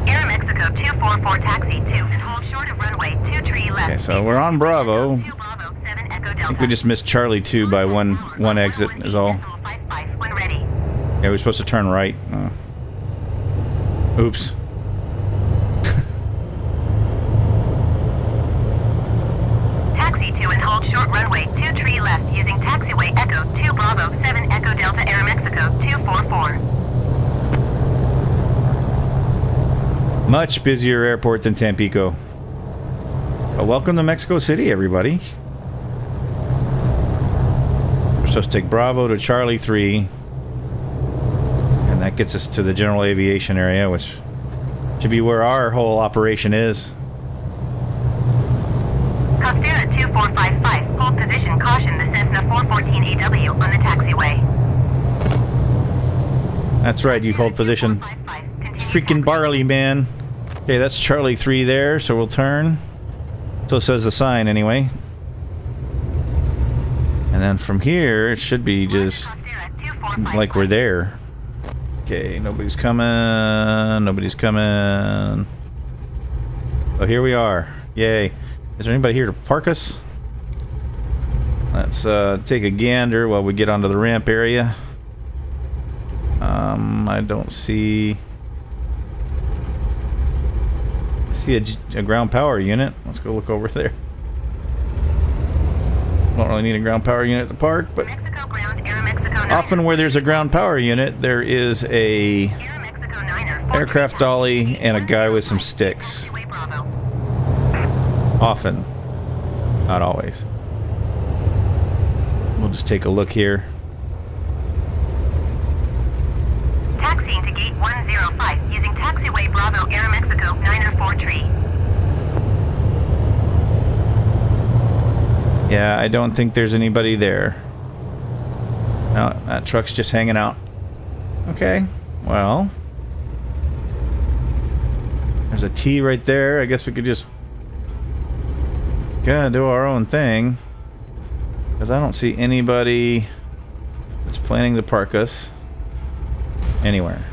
Aeromexico 244 taxi to and hold short of runway 23 left. Okay, so we're on Bravo. 2 Bravo 7 Echo I Delta. think we just missed Charlie 2 by one exit is all. 55 when ready. Yeah, we're supposed to turn right. Oops. Taxi to and hold short runway 23 left using taxiway Echo 2 Bravo 7 Echo Delta Aeromexico 244. Much busier airport than Tampico. Well, welcome to Mexico City, everybody. We're supposed to take Bravo to Charlie 3. And that gets us to the general aviation area, which should be where our whole operation is. Costera 2455, hold position, caution the Cessna 414AW on the taxiway. That's right, you hold position. It's freaking Barley, man. Okay, that's Charlie 3 there, so we'll turn. So says the sign, anyway. And then from here, it should be just like we're there. Okay, nobody's coming. Nobody's coming. So here we are. Yay. Is there anybody here to park us? Let's take a gander while we get onto the ramp area. I don't see... I see a ground power unit. Let's go look over there. Don't really need a ground power unit to park, but often where there's a ground power unit, there is a aircraft dolly and a guy with some sticks. Often. Not always. We'll just take a look here. Taxiing to gate 105 using taxiway Bravo Air Mexico 904 tree. Yeah, I don't think there's anybody there. No, that truck's just hanging out. Okay, well. There's a T right there. I guess we could just gotta do our own thing. Because I don't see anybody that's planning to park us anywhere.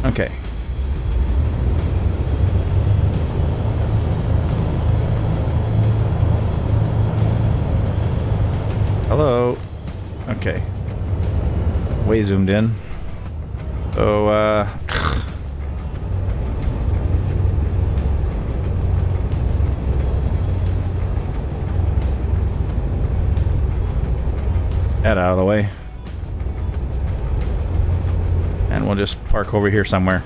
Okay. Hello. Okay. Way zoomed in. So, that out of the way. And we'll just park over here somewhere.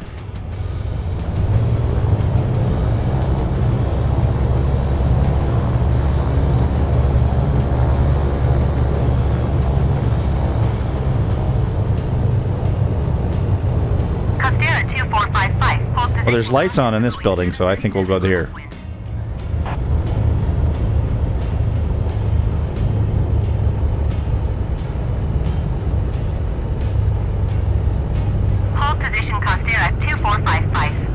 Well, there's lights on in this building, so I think we'll go there. Hold position Costera 2455.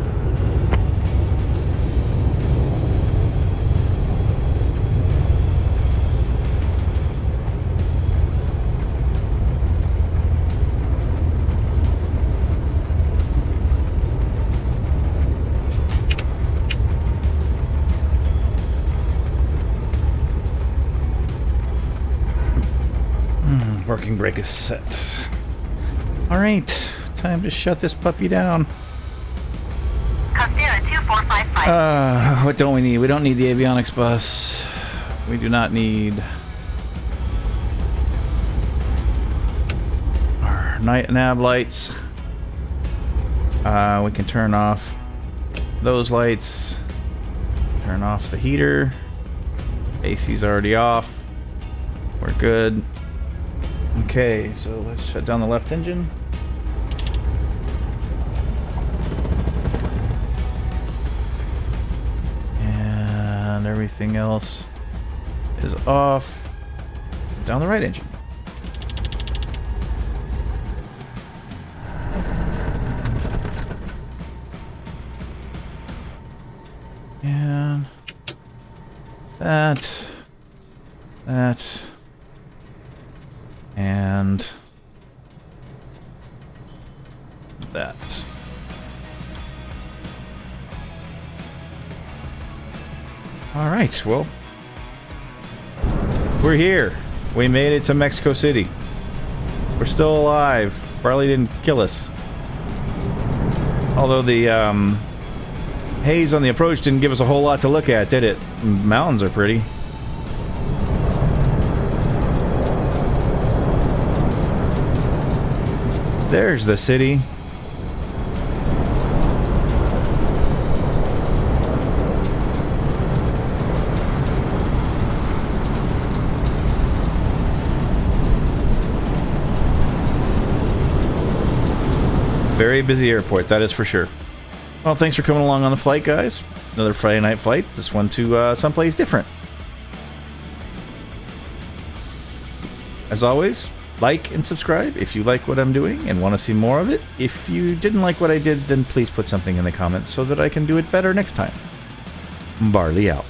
Parking brake is set. Alright, time to shut this puppy down. Costera 2455. What don't we need? We don't need the avionics bus. We do not need our night nav lights. We can turn off those lights. Turn off the heater. AC's already off. We're good. Okay, so let's shut down the left engine. And everything else is off. Down the right engine. And that. And that. All right, well, we're here. We made it to Mexico City. We're still alive. Barley didn't kill us. Although the haze on the approach didn't give us a whole lot to look at, did it? Mountains are pretty. There's the city. Very busy airport, that is for sure. Well, thanks for coming along on the flight, guys. Another Friday night flight. This one to someplace different. As always, like and subscribe if you like what I'm doing and want to see more of it. If you didn't like what I did, then please put something in the comments so that I can do it better next time. Barley out.